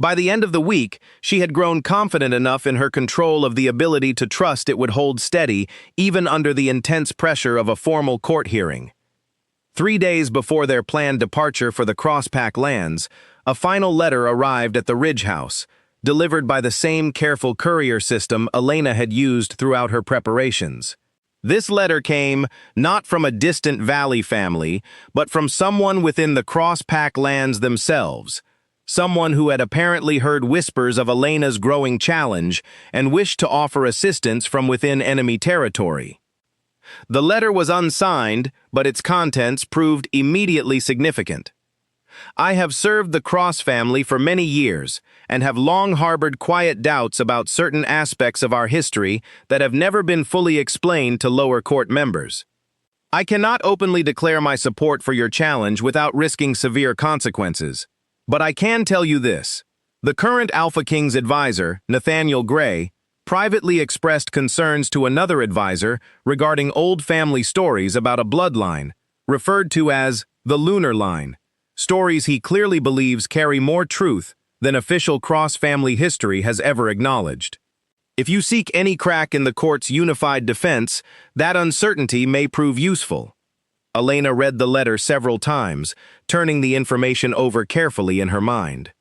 By the end of the week, she had grown confident enough in her control of the ability to trust it would hold steady even under the intense pressure of a formal court hearing. 3 days before their planned departure for the Crosspack lands, a final letter arrived at the Ridge House, delivered by the same careful courier system Elena had used throughout her preparations. This letter came not from a distant Valley family, but from someone within the Crosspack lands themselves, someone who had apparently heard whispers of Elena's growing challenge and wished to offer assistance from within enemy territory. The letter was unsigned, but its contents proved immediately significant. I have served the Cross family for many years and have long harbored quiet doubts about certain aspects of our history that have never been fully explained to lower court members. I cannot openly declare my support for your challenge without risking severe consequences, but I can tell you this. The current Alpha King's advisor, Nathaniel Gray, privately expressed concerns to another advisor regarding old family stories about a bloodline, referred to as the Lunar Line, stories he clearly believes carry more truth than official Cross family history has ever acknowledged. If you seek any crack in the court's unified defense, that uncertainty may prove useful. Elena read the letter several times, turning the information over carefully in her mind.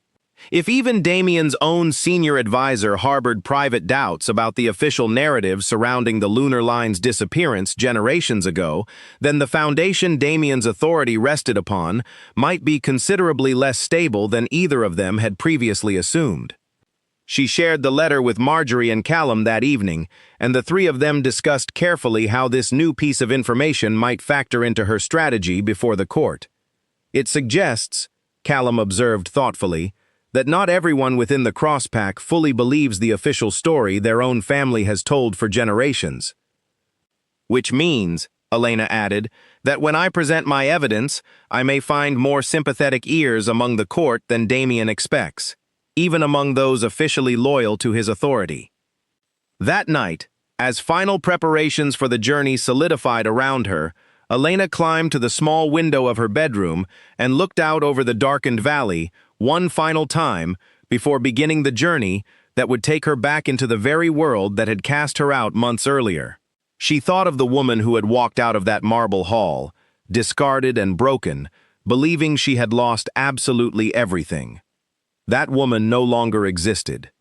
If even Damien's own senior advisor harbored private doubts about the official narrative surrounding the Lunar Line's disappearance generations ago, then the foundation Damien's authority rested upon might be considerably less stable than either of them had previously assumed. She shared the letter with Marjorie and Callum that evening, and the three of them discussed carefully how this new piece of information might factor into her strategy before the court. It suggests, Callum observed thoughtfully, that not everyone within the Cross Pack fully believes the official story their own family has told for generations. Which means, Elena added, that when I present my evidence, I may find more sympathetic ears among the court than Damien expects, even among those officially loyal to his authority. That night, as final preparations for the journey solidified around her, Elena climbed to the small window of her bedroom and looked out over the darkened valley one final time before beginning the journey that would take her back into the very world that had cast her out months earlier. She thought of the woman who had walked out of that marble hall, discarded and broken, believing she had lost absolutely everything. That woman no longer existed.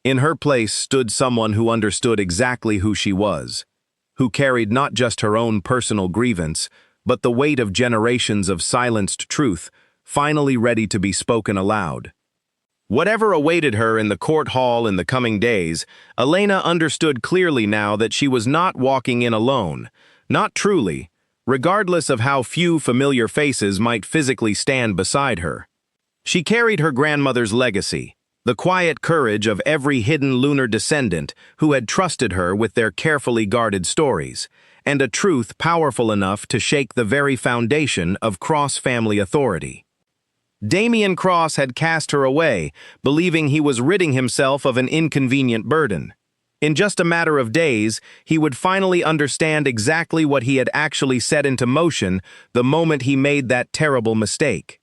In her place stood someone who understood exactly who she was, who carried not just her own personal grievance, but the weight of generations of silenced truth, finally ready to be spoken aloud. Whatever awaited her in the court hall in the coming days, Elena understood clearly now that she was not walking in alone, not truly, regardless of how few familiar faces might physically stand beside her. She carried her grandmother's legacy, the quiet courage of every hidden lunar descendant who had trusted her with their carefully guarded stories, and a truth powerful enough to shake the very foundation of Cross family authority. Damien Cross had cast her away, believing he was ridding himself of an inconvenient burden. In just a matter of days, he would finally understand exactly what he had actually set into motion the moment he made that terrible mistake.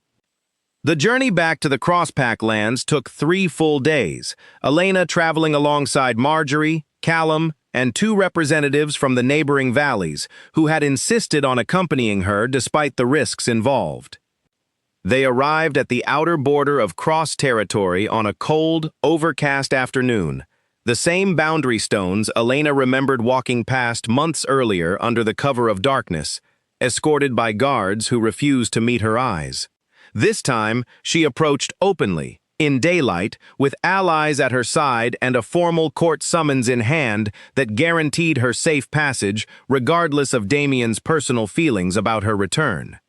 The journey back to the Crosspack lands took 3 full days, Elena traveling alongside Marjorie, Callum, and 2 representatives from the neighboring valleys, who had insisted on accompanying her despite the risks involved. They arrived at the outer border of Cross territory on a cold, overcast afternoon, the same boundary stones Elena remembered walking past months earlier under the cover of darkness, escorted by guards who refused to meet her eyes. This time, she approached openly, in daylight, with allies at her side and a formal court summons in hand that guaranteed her safe passage regardless of Damien's personal feelings about her return.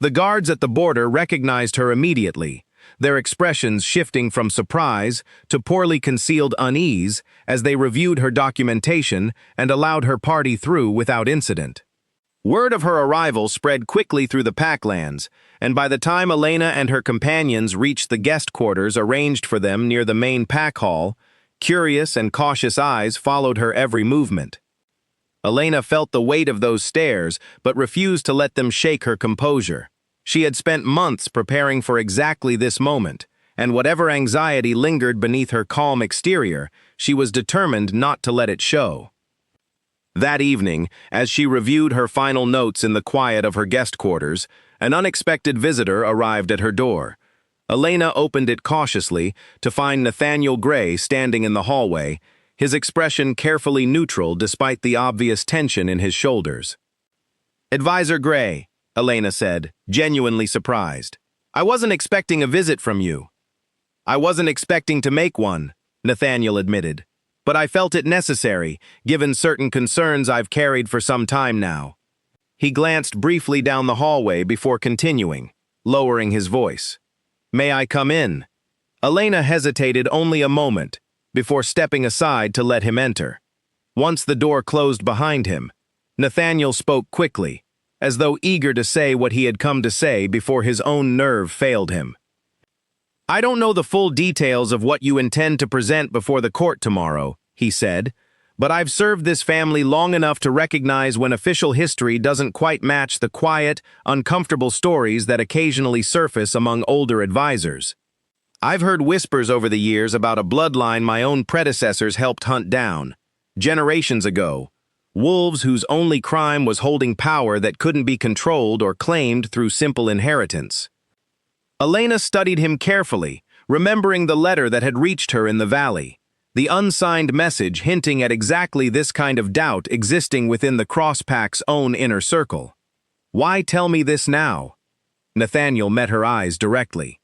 The guards at the border recognized her immediately, their expressions shifting from surprise to poorly concealed unease as they reviewed her documentation and allowed her party through without incident. Word of her arrival spread quickly through the Packlands, and by the time Elena and her companions reached the guest quarters arranged for them near the main pack hall, curious and cautious eyes followed her every movement. Elena felt the weight of those stares, but refused to let them shake her composure. She had spent months preparing for exactly this moment, and whatever anxiety lingered beneath her calm exterior, she was determined not to let it show. That evening, as she reviewed her final notes in the quiet of her guest quarters, an unexpected visitor arrived at her door. Elena opened it cautiously to find Nathaniel Gray standing in the hallway, his expression carefully neutral despite the obvious tension in his shoulders. "Advisor Gray," Elena said, genuinely surprised. "I wasn't expecting a visit from you. I wasn't expecting to make one, Nathaniel admitted, but I felt it necessary, given certain concerns I've carried for some time now. He glanced briefly down the hallway before continuing, lowering his voice. May I come in? Elena hesitated only a moment before stepping aside to let him enter. Once the door closed behind him, Nathaniel spoke quickly, as though eager to say what he had come to say before his own nerve failed him. I don't know the full details of what you intend to present before the court tomorrow, he said, but I've served this family long enough to recognize when official history doesn't quite match the quiet, uncomfortable stories that occasionally surface among older advisors. I've heard whispers over the years about a bloodline my own predecessors helped hunt down, generations ago, wolves whose only crime was holding power that couldn't be controlled or claimed through simple inheritance. Elena studied him carefully, remembering the letter that had reached her in the valley, the unsigned message hinting at exactly this kind of doubt existing within the Crosspack's own inner circle. Why tell me this now? Nathaniel met her eyes directly.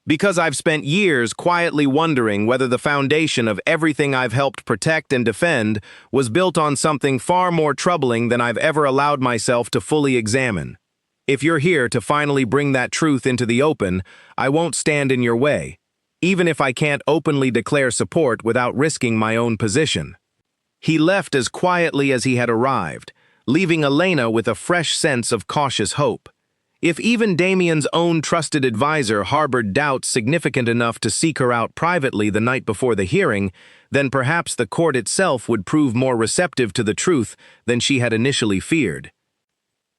Because I've spent years quietly wondering whether the foundation of everything I've helped protect and defend was built on something far more troubling than I've ever allowed myself to fully examine. If you're here to finally bring that truth into the open, I won't stand in your way, even if I can't openly declare support without risking my own position. He left as quietly as he had arrived, leaving Elena with a fresh sense of cautious hope. If even Damien's own trusted advisor harbored doubts significant enough to seek her out privately the night before the hearing, then perhaps the court itself would prove more receptive to the truth than she had initially feared.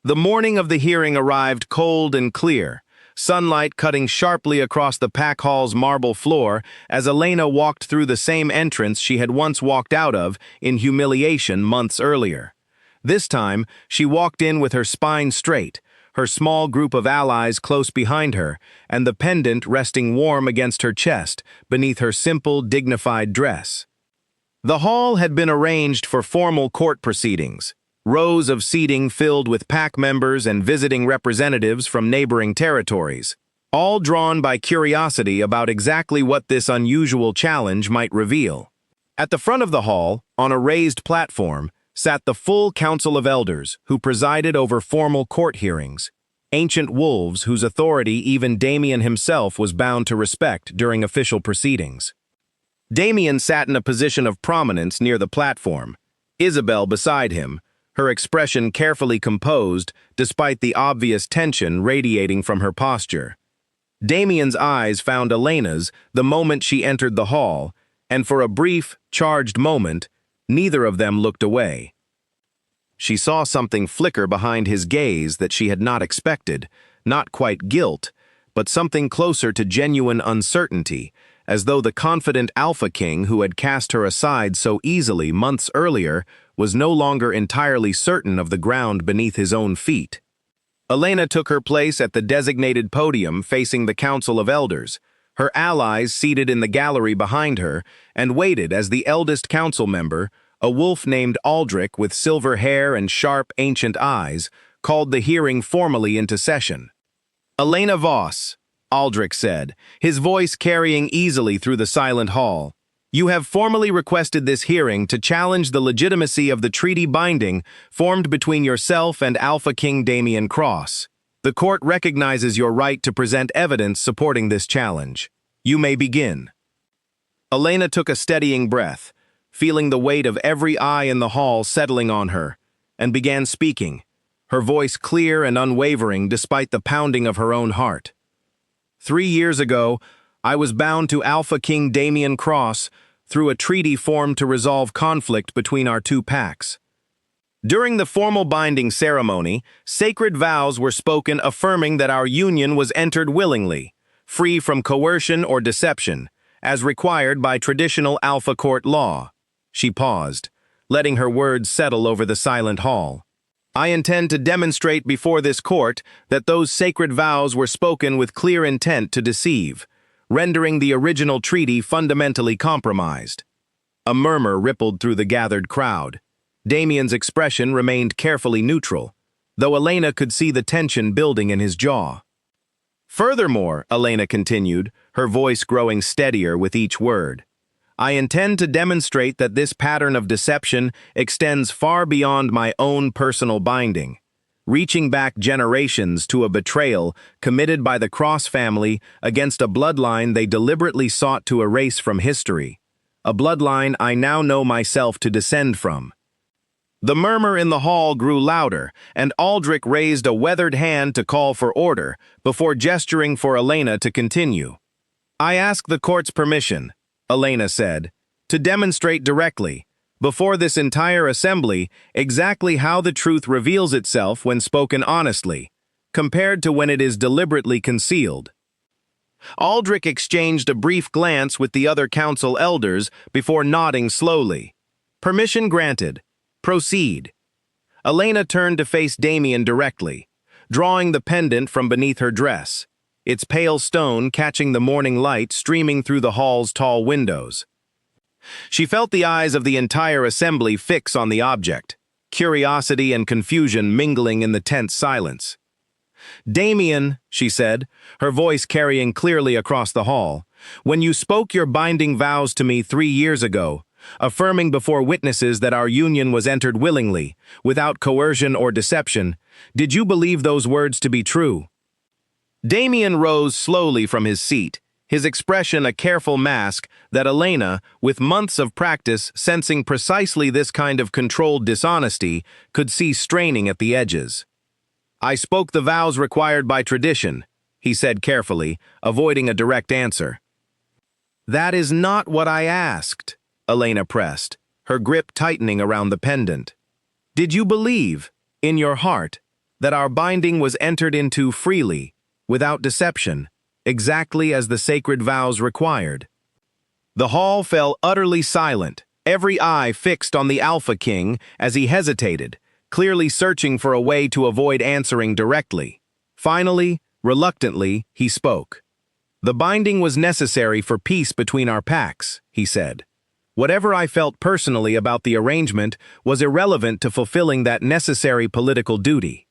The morning of the hearing arrived cold and clear, sunlight cutting sharply across the pack hall's marble floor as Elena walked through the same entrance she had once walked out of in humiliation months earlier. This time, she walked in with her spine straight, her small group of allies close behind her, and the pendant resting warm against her chest beneath her simple, dignified dress. The hall had been arranged for formal court proceedings, rows of seating filled with pack members and visiting representatives from neighboring territories, all drawn by curiosity about exactly what this unusual challenge might reveal. At the front of the hall, on a raised platform, sat the full Council of Elders who presided over formal court hearings, ancient wolves whose authority even Damien himself was bound to respect during official proceedings. Damien sat in a position of prominence near the platform, Isabel beside him, her expression carefully composed despite the obvious tension radiating from her posture. Damien's eyes found Elena's the moment she entered the hall, and for a brief, charged moment, neither of them looked away. She saw something flicker behind his gaze that she had not expected, not quite guilt, but something closer to genuine uncertainty, as though the confident Alpha King who had cast her aside so easily months earlier was no longer entirely certain of the ground beneath his own feet. Elena took her place at the designated podium facing the Council of Elders, her allies seated in the gallery behind her, and waited as the eldest council member, a wolf named Aldrich with silver hair and sharp, ancient eyes, called the hearing formally into session. Elena Voss, Aldrich said, his voice carrying easily through the silent hall, you have formally requested this hearing to challenge the legitimacy of the treaty binding formed between yourself and Alpha King Damien Cross. The court recognizes your right to present evidence supporting this challenge. You may begin. Elena took a steadying breath, feeling the weight of every eye in the hall settling on her, and began speaking, her voice clear and unwavering despite the pounding of her own heart. 3 years ago, I was bound to Alpha King Damien Cross through a treaty formed to resolve conflict between our two packs. During the formal binding ceremony, sacred vows were spoken affirming that our union was entered willingly, free from coercion or deception, as required by traditional Alpha Court law. She paused, letting her words settle over the silent hall. I intend to demonstrate before this court that those sacred vows were spoken with clear intent to deceive, rendering the original treaty fundamentally compromised. A murmur rippled through the gathered crowd. Damien's expression remained carefully neutral, though Elena could see the tension building in his jaw. Furthermore, Elena continued, her voice growing steadier with each word, I intend to demonstrate that this pattern of deception extends far beyond my own personal binding, reaching back generations to a betrayal committed by the Cross family against a bloodline they deliberately sought to erase from history, a bloodline I now know myself to descend from. The murmur in the hall grew louder, and Aldrich raised a weathered hand to call for order, before gesturing for Elena to continue. I ask the court's permission, Elena said, to demonstrate directly, before this entire assembly, exactly how the truth reveals itself when spoken honestly, compared to when it is deliberately concealed. Aldrich exchanged a brief glance with the other council elders before nodding slowly. Permission granted. Proceed. Elena turned to face Damien directly, drawing the pendant from beneath her dress, its pale stone catching the morning light streaming through the hall's tall windows. She felt the eyes of the entire assembly fix on the object, curiosity and confusion mingling in the tense silence. Damien, she said, her voice carrying clearly across the hall, when you spoke your binding vows to me 3 years ago, affirming before witnesses that our union was entered willingly, without coercion or deception, did you believe those words to be true? Damien rose slowly from his seat, his expression a careful mask that Elena, with months of practice sensing precisely this kind of controlled dishonesty, could see straining at the edges. I spoke the vows required by tradition, he said carefully, avoiding a direct answer. That is not what I asked, Elena pressed, her grip tightening around the pendant. Did you believe, in your heart, that our binding was entered into freely, without deception, exactly as the sacred vows required? The hall fell utterly silent, every eye fixed on the Alpha King as he hesitated, clearly searching for a way to avoid answering directly. Finally, reluctantly, he spoke. The binding was necessary for peace between our packs, he said. Whatever I felt personally about the arrangement was irrelevant to fulfilling that necessary political duty.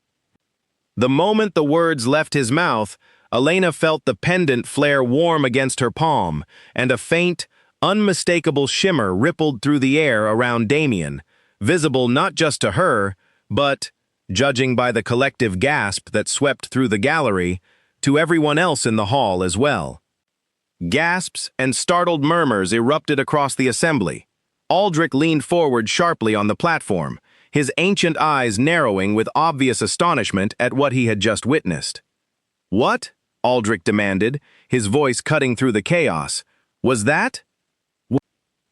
The moment the words left his mouth, Elena felt the pendant flare warm against her palm, and a faint, unmistakable shimmer rippled through the air around Damien, visible not just to her, but, judging by the collective gasp that swept through the gallery, to everyone else in the hall as well. Gasps and startled murmurs erupted across the assembly. Aldrich leaned forward sharply on the platform, his ancient eyes narrowing with obvious astonishment at what he had just witnessed. What? Aldrich demanded, his voice cutting through the chaos. Was that?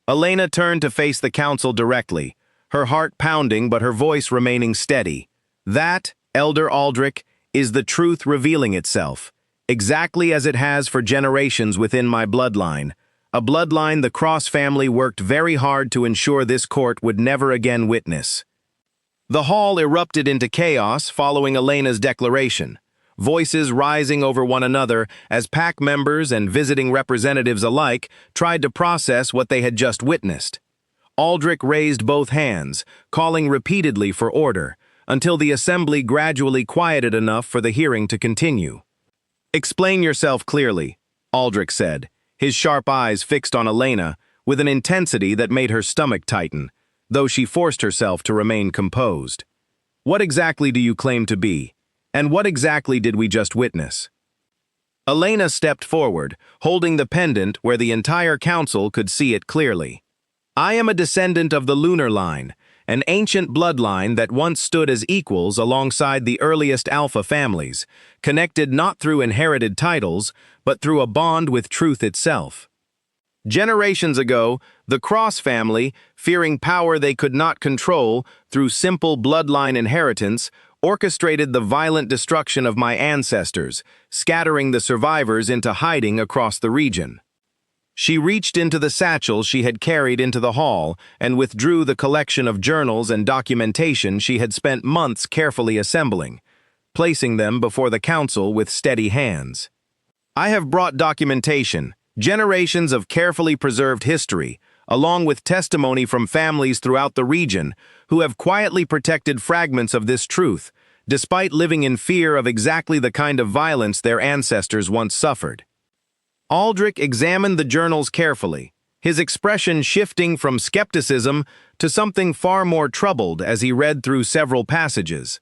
Elena turned to face the council directly, her heart pounding but her voice remaining steady. That, Elder Aldrich, is the truth revealing itself, exactly as it has for generations within my bloodline, a bloodline the Cross family worked very hard to ensure this court would never again witness. The hall erupted into chaos following Elena's declaration, voices rising over one another as PAC members and visiting representatives alike tried to process what they had just witnessed. Aldrich raised both hands, calling repeatedly for order, until the assembly gradually quieted enough for the hearing to continue. Explain yourself clearly, Aldrich said, his sharp eyes fixed on Elena with an intensity that made her stomach tighten, though she forced herself to remain composed. What exactly do you claim to be? And what exactly did we just witness? Elena stepped forward, holding the pendant where the entire council could see it clearly. I am a descendant of the Lunar Line, an ancient bloodline that once stood as equals alongside the earliest Alpha families, connected not through inherited titles, but through a bond with truth itself. Generations ago, the Cross family, fearing power they could not control through simple bloodline inheritance, orchestrated the violent destruction of my ancestors, scattering the survivors into hiding across the region. She reached into the satchel she had carried into the hall and withdrew the collection of journals and documentation she had spent months carefully assembling, placing them before the council with steady hands. I have brought documentation, generations of carefully preserved history, along with testimony from families throughout the region who have quietly protected fragments of this truth, despite living in fear of exactly the kind of violence their ancestors once suffered. Aldrich examined the journals carefully, his expression shifting from skepticism to something far more troubled as he read through several passages.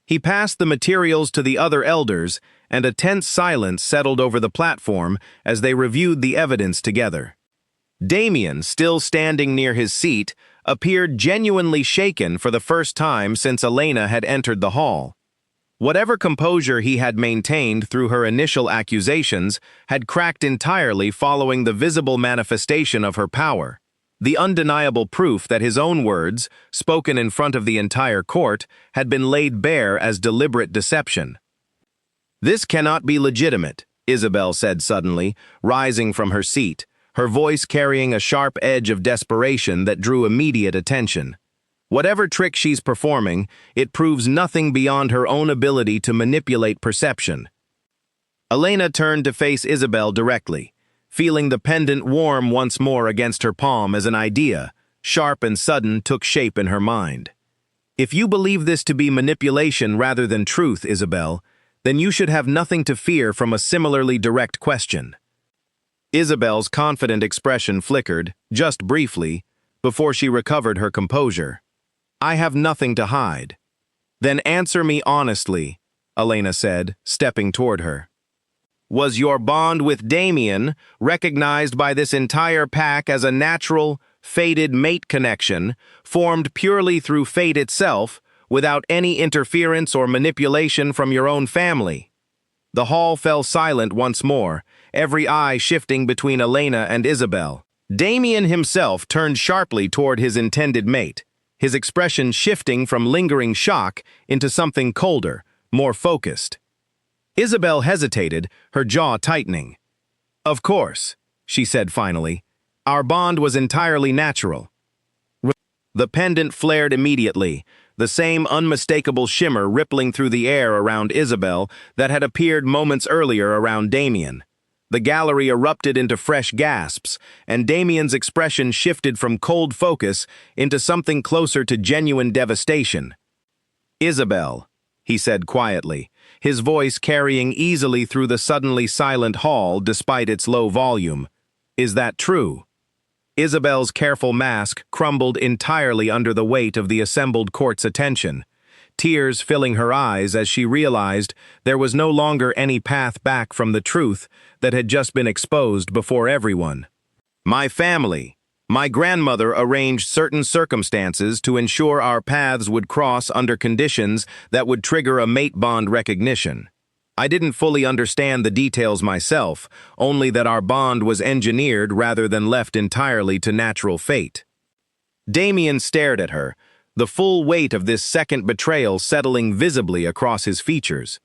He passed the materials to the other elders, and a tense silence settled over the platform as they reviewed the evidence together. Damien, still standing near his seat, appeared genuinely shaken for the first time since Elena had entered the hall. Whatever composure he had maintained through her initial accusations had cracked entirely following the visible manifestation of her power, the undeniable proof that his own words, spoken in front of the entire court, had been laid bare as deliberate deception. "This cannot be legitimate," Isabel said suddenly, rising from her seat, her voice carrying a sharp edge of desperation that drew immediate attention. "Whatever trick she's performing, it proves nothing beyond her own ability to manipulate perception." Elena turned to face Isabel directly, feeling the pendant warm once more against her palm as an idea, sharp and sudden, took shape in her mind. "If you believe this to be manipulation rather than truth, Isabel, then you should have nothing to fear from a similarly direct question." Isabel's confident expression flickered, just briefly, before she recovered her composure. "I have nothing to hide." "Then answer me honestly," Elena said, stepping toward her. "Was your bond with Damien recognized by this entire pack as a natural, fated mate connection, formed purely through fate itself, without any interference or manipulation from your own family?" The hall fell silent once more, every eye shifting between Elena and Isabel. Damien himself turned sharply toward his intended mate, his expression shifting from lingering shock into something colder, more focused. Isabel hesitated, her jaw tightening. "Of course," she said finally, "our bond was entirely natural." The pendant flared immediately, the same unmistakable shimmer rippling through the air around Isabel that had appeared moments earlier around Damien. The gallery erupted into fresh gasps, and Damien's expression shifted from cold focus into something closer to genuine devastation. "Isabel," he said quietly, his voice carrying easily through the suddenly silent hall despite its low volume, "is that true?" Isabel's careful mask crumbled entirely under the weight of the assembled court's attention, tears filling her eyes as she realized there was no longer any path back from the truth that had just been exposed before everyone. "My family, my grandmother arranged certain circumstances to ensure our paths would cross under conditions that would trigger a mate bond recognition. I didn't fully understand the details myself, only that our bond was engineered rather than left entirely to natural fate." Damien stared at her, the full weight of this second betrayal settling visibly across his features.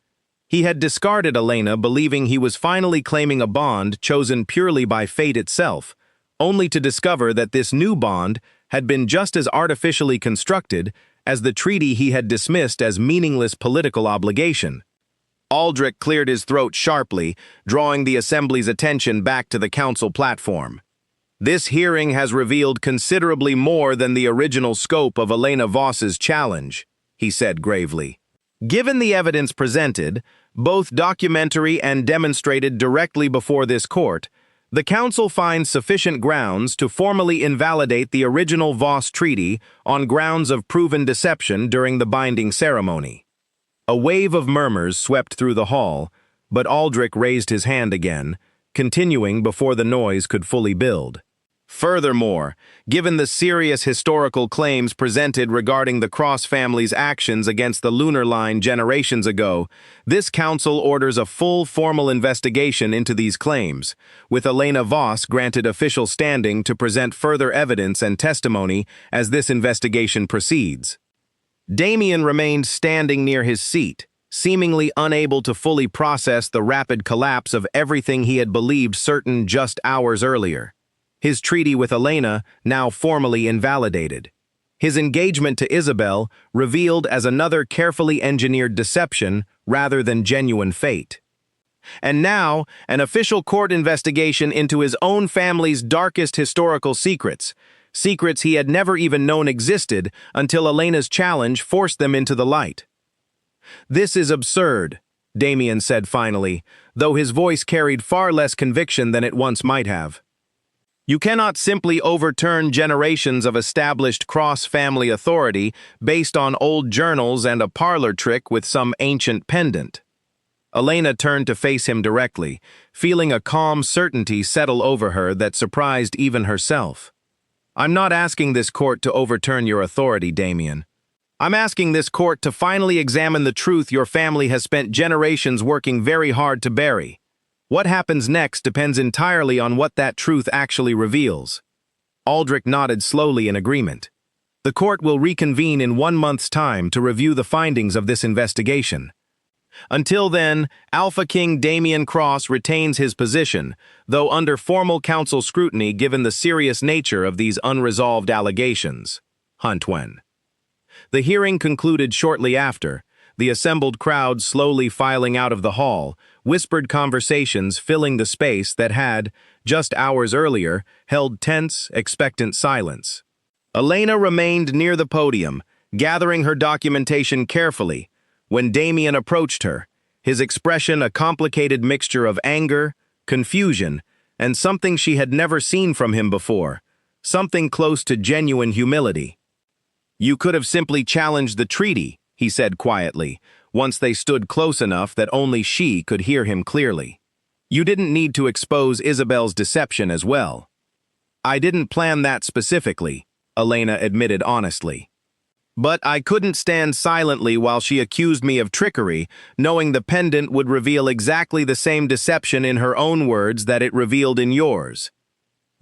He had discarded Elena, believing he was finally claiming a bond chosen purely by fate itself, only to discover that this new bond had been just as artificially constructed as the treaty he had dismissed as meaningless political obligation. Aldrich cleared his throat sharply, drawing the assembly's attention back to the council platform. "This hearing has revealed considerably more than the original scope of Elena Voss's challenge," he said gravely. "Given the evidence presented, both documentary and demonstrated directly before this court, the council finds sufficient grounds to formally invalidate the original Voss Treaty on grounds of proven deception during the binding ceremony." A wave of murmurs swept through the hall, but Aldrich raised his hand again, continuing before the noise could fully build. "Furthermore, given the serious historical claims presented regarding the Cross family's actions against the Lunar Line generations ago, this council orders a full formal investigation into these claims, with Elena Voss granted official standing to present further evidence and testimony as this investigation proceeds." Damien remained standing near his seat, seemingly unable to fully process the rapid collapse of everything he had believed certain just hours earlier. His treaty with Elena now formally invalidated. His engagement to Isabel revealed as another carefully engineered deception rather than genuine fate. And now, an official court investigation into his own family's darkest historical secrets, secrets he had never even known existed until Elena's challenge forced them into the light. "This is absurd," Damien said finally, though his voice carried far less conviction than it once might have. "You cannot simply overturn generations of established cross-family authority based on old journals and a parlor trick with some ancient pendant." Elena turned to face him directly, feeling a calm certainty settle over her that surprised even herself. "I'm not asking this court to overturn your authority, Damien. I'm asking this court to finally examine the truth your family has spent generations working very hard to bury. What happens next depends entirely on what that truth actually reveals." Aldrich nodded slowly in agreement. "The court will reconvene in 1 month's time to review the findings of this investigation. Until then, Alpha King Damien Cross retains his position, though under formal council scrutiny given the serious nature of these unresolved allegations." Hunt went. The hearing concluded shortly after, the assembled crowd slowly filing out of the hall, whispered conversations filling the space that had, just hours earlier, held tense, expectant silence. Elena remained near the podium, gathering her documentation carefully, when Damien approached her, his expression a complicated mixture of anger, confusion, and something she had never seen from him before, something close to genuine humility. "You could have simply challenged the treaty," he said quietly, once they stood close enough that only she could hear him clearly. "You didn't need to expose Isabel's deception as well." "I didn't plan that specifically," Elena admitted honestly. "But I couldn't stand silently while she accused me of trickery, knowing the pendant would reveal exactly the same deception in her own words that it revealed in yours."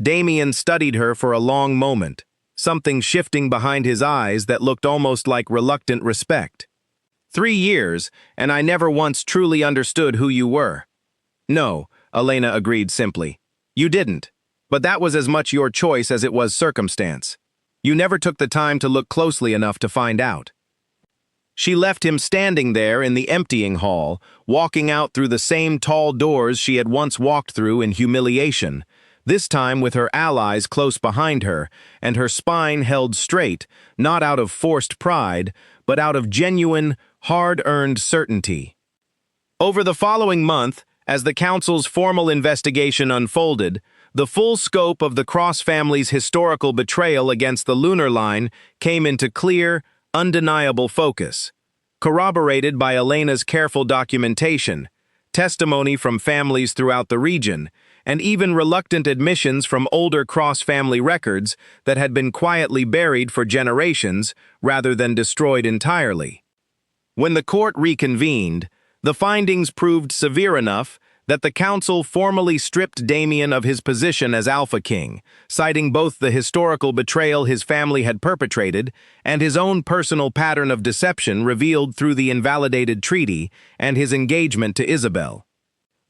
Damien studied her for a long moment, something shifting behind his eyes that looked almost like reluctant respect. "3 years, and I never once truly understood who you were." "No," Elena agreed simply. "You didn't. But that was as much your choice as it was circumstance. You never took the time to look closely enough to find out." She left him standing there in the emptying hall, walking out through the same tall doors she had once walked through in humiliation, this time with her allies close behind her, and her spine held straight, not out of forced pride, but out of genuine, hard-earned certainty. Over the following month, as the council's formal investigation unfolded, the full scope of the Cross family's historical betrayal against the lunar line came into clear, undeniable focus, corroborated by Elena's careful documentation, testimony from families throughout the region, and even reluctant admissions from older Cross family records that had been quietly buried for generations rather than destroyed entirely. When the court reconvened, the findings proved severe enough that the council formally stripped Damien of his position as Alpha King, citing both the historical betrayal his family had perpetrated and his own personal pattern of deception revealed through the invalidated treaty and his engagement to Isabel.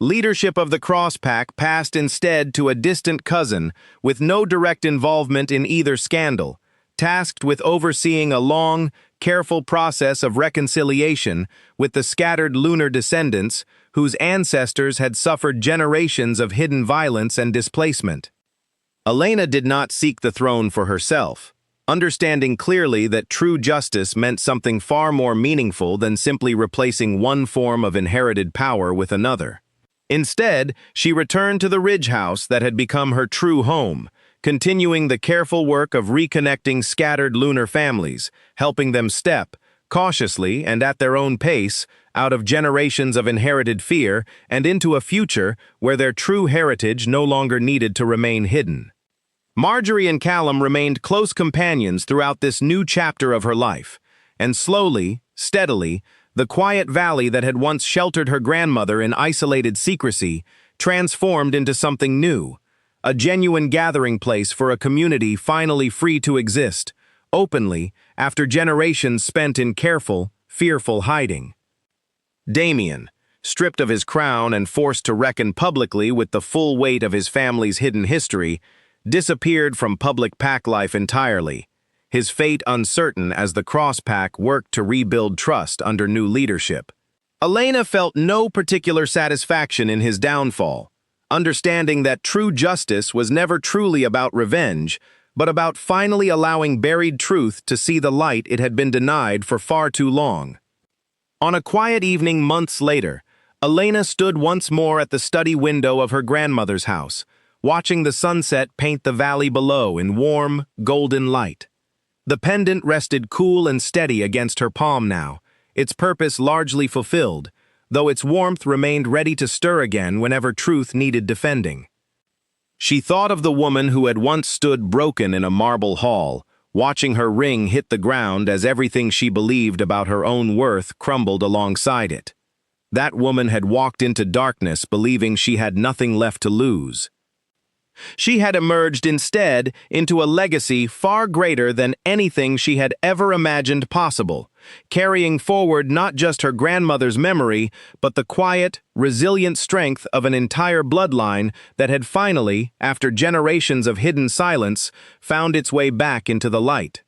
Leadership of the Cross Pack passed instead to a distant cousin with no direct involvement in either scandal, tasked with overseeing a long, careful process of reconciliation with the scattered lunar descendants whose ancestors had suffered generations of hidden violence and displacement. Elena did not seek the throne for herself, understanding clearly that true justice meant something far more meaningful than simply replacing one form of inherited power with another. Instead, she returned to the Ridge House that had become her true home, continuing the careful work of reconnecting scattered lunar families, helping them step, cautiously and at their own pace, out of generations of inherited fear and into a future where their true heritage no longer needed to remain hidden. Marjorie and Callum remained close companions throughout this new chapter of her life, and slowly, steadily, the quiet valley that had once sheltered her grandmother in isolated secrecy transformed into something new, a genuine gathering place for a community finally free to exist, openly, after generations spent in careful, fearful hiding. Damien, stripped of his crown and forced to reckon publicly with the full weight of his family's hidden history, disappeared from public pack life entirely, his fate uncertain as the Cross Pack worked to rebuild trust under new leadership. Elena felt no particular satisfaction in his downfall, understanding that true justice was never truly about revenge, but about finally allowing buried truth to see the light it had been denied for far too long. On a quiet evening months later, Elena stood once more at the study window of her grandmother's house, watching the sunset paint the valley below in warm, golden light. The pendant rested cool and steady against her palm now, its purpose largely fulfilled, though its warmth remained ready to stir again whenever truth needed defending. She thought of the woman who had once stood broken in a marble hall, watching her ring hit the ground as everything she believed about her own worth crumbled alongside it. That woman had walked into darkness believing she had nothing left to lose. She had emerged instead into a legacy far greater than anything she had ever imagined possible, carrying forward not just her grandmother's memory, but the quiet, resilient strength of an entire bloodline that had finally, after generations of hidden silence, found its way back into the light.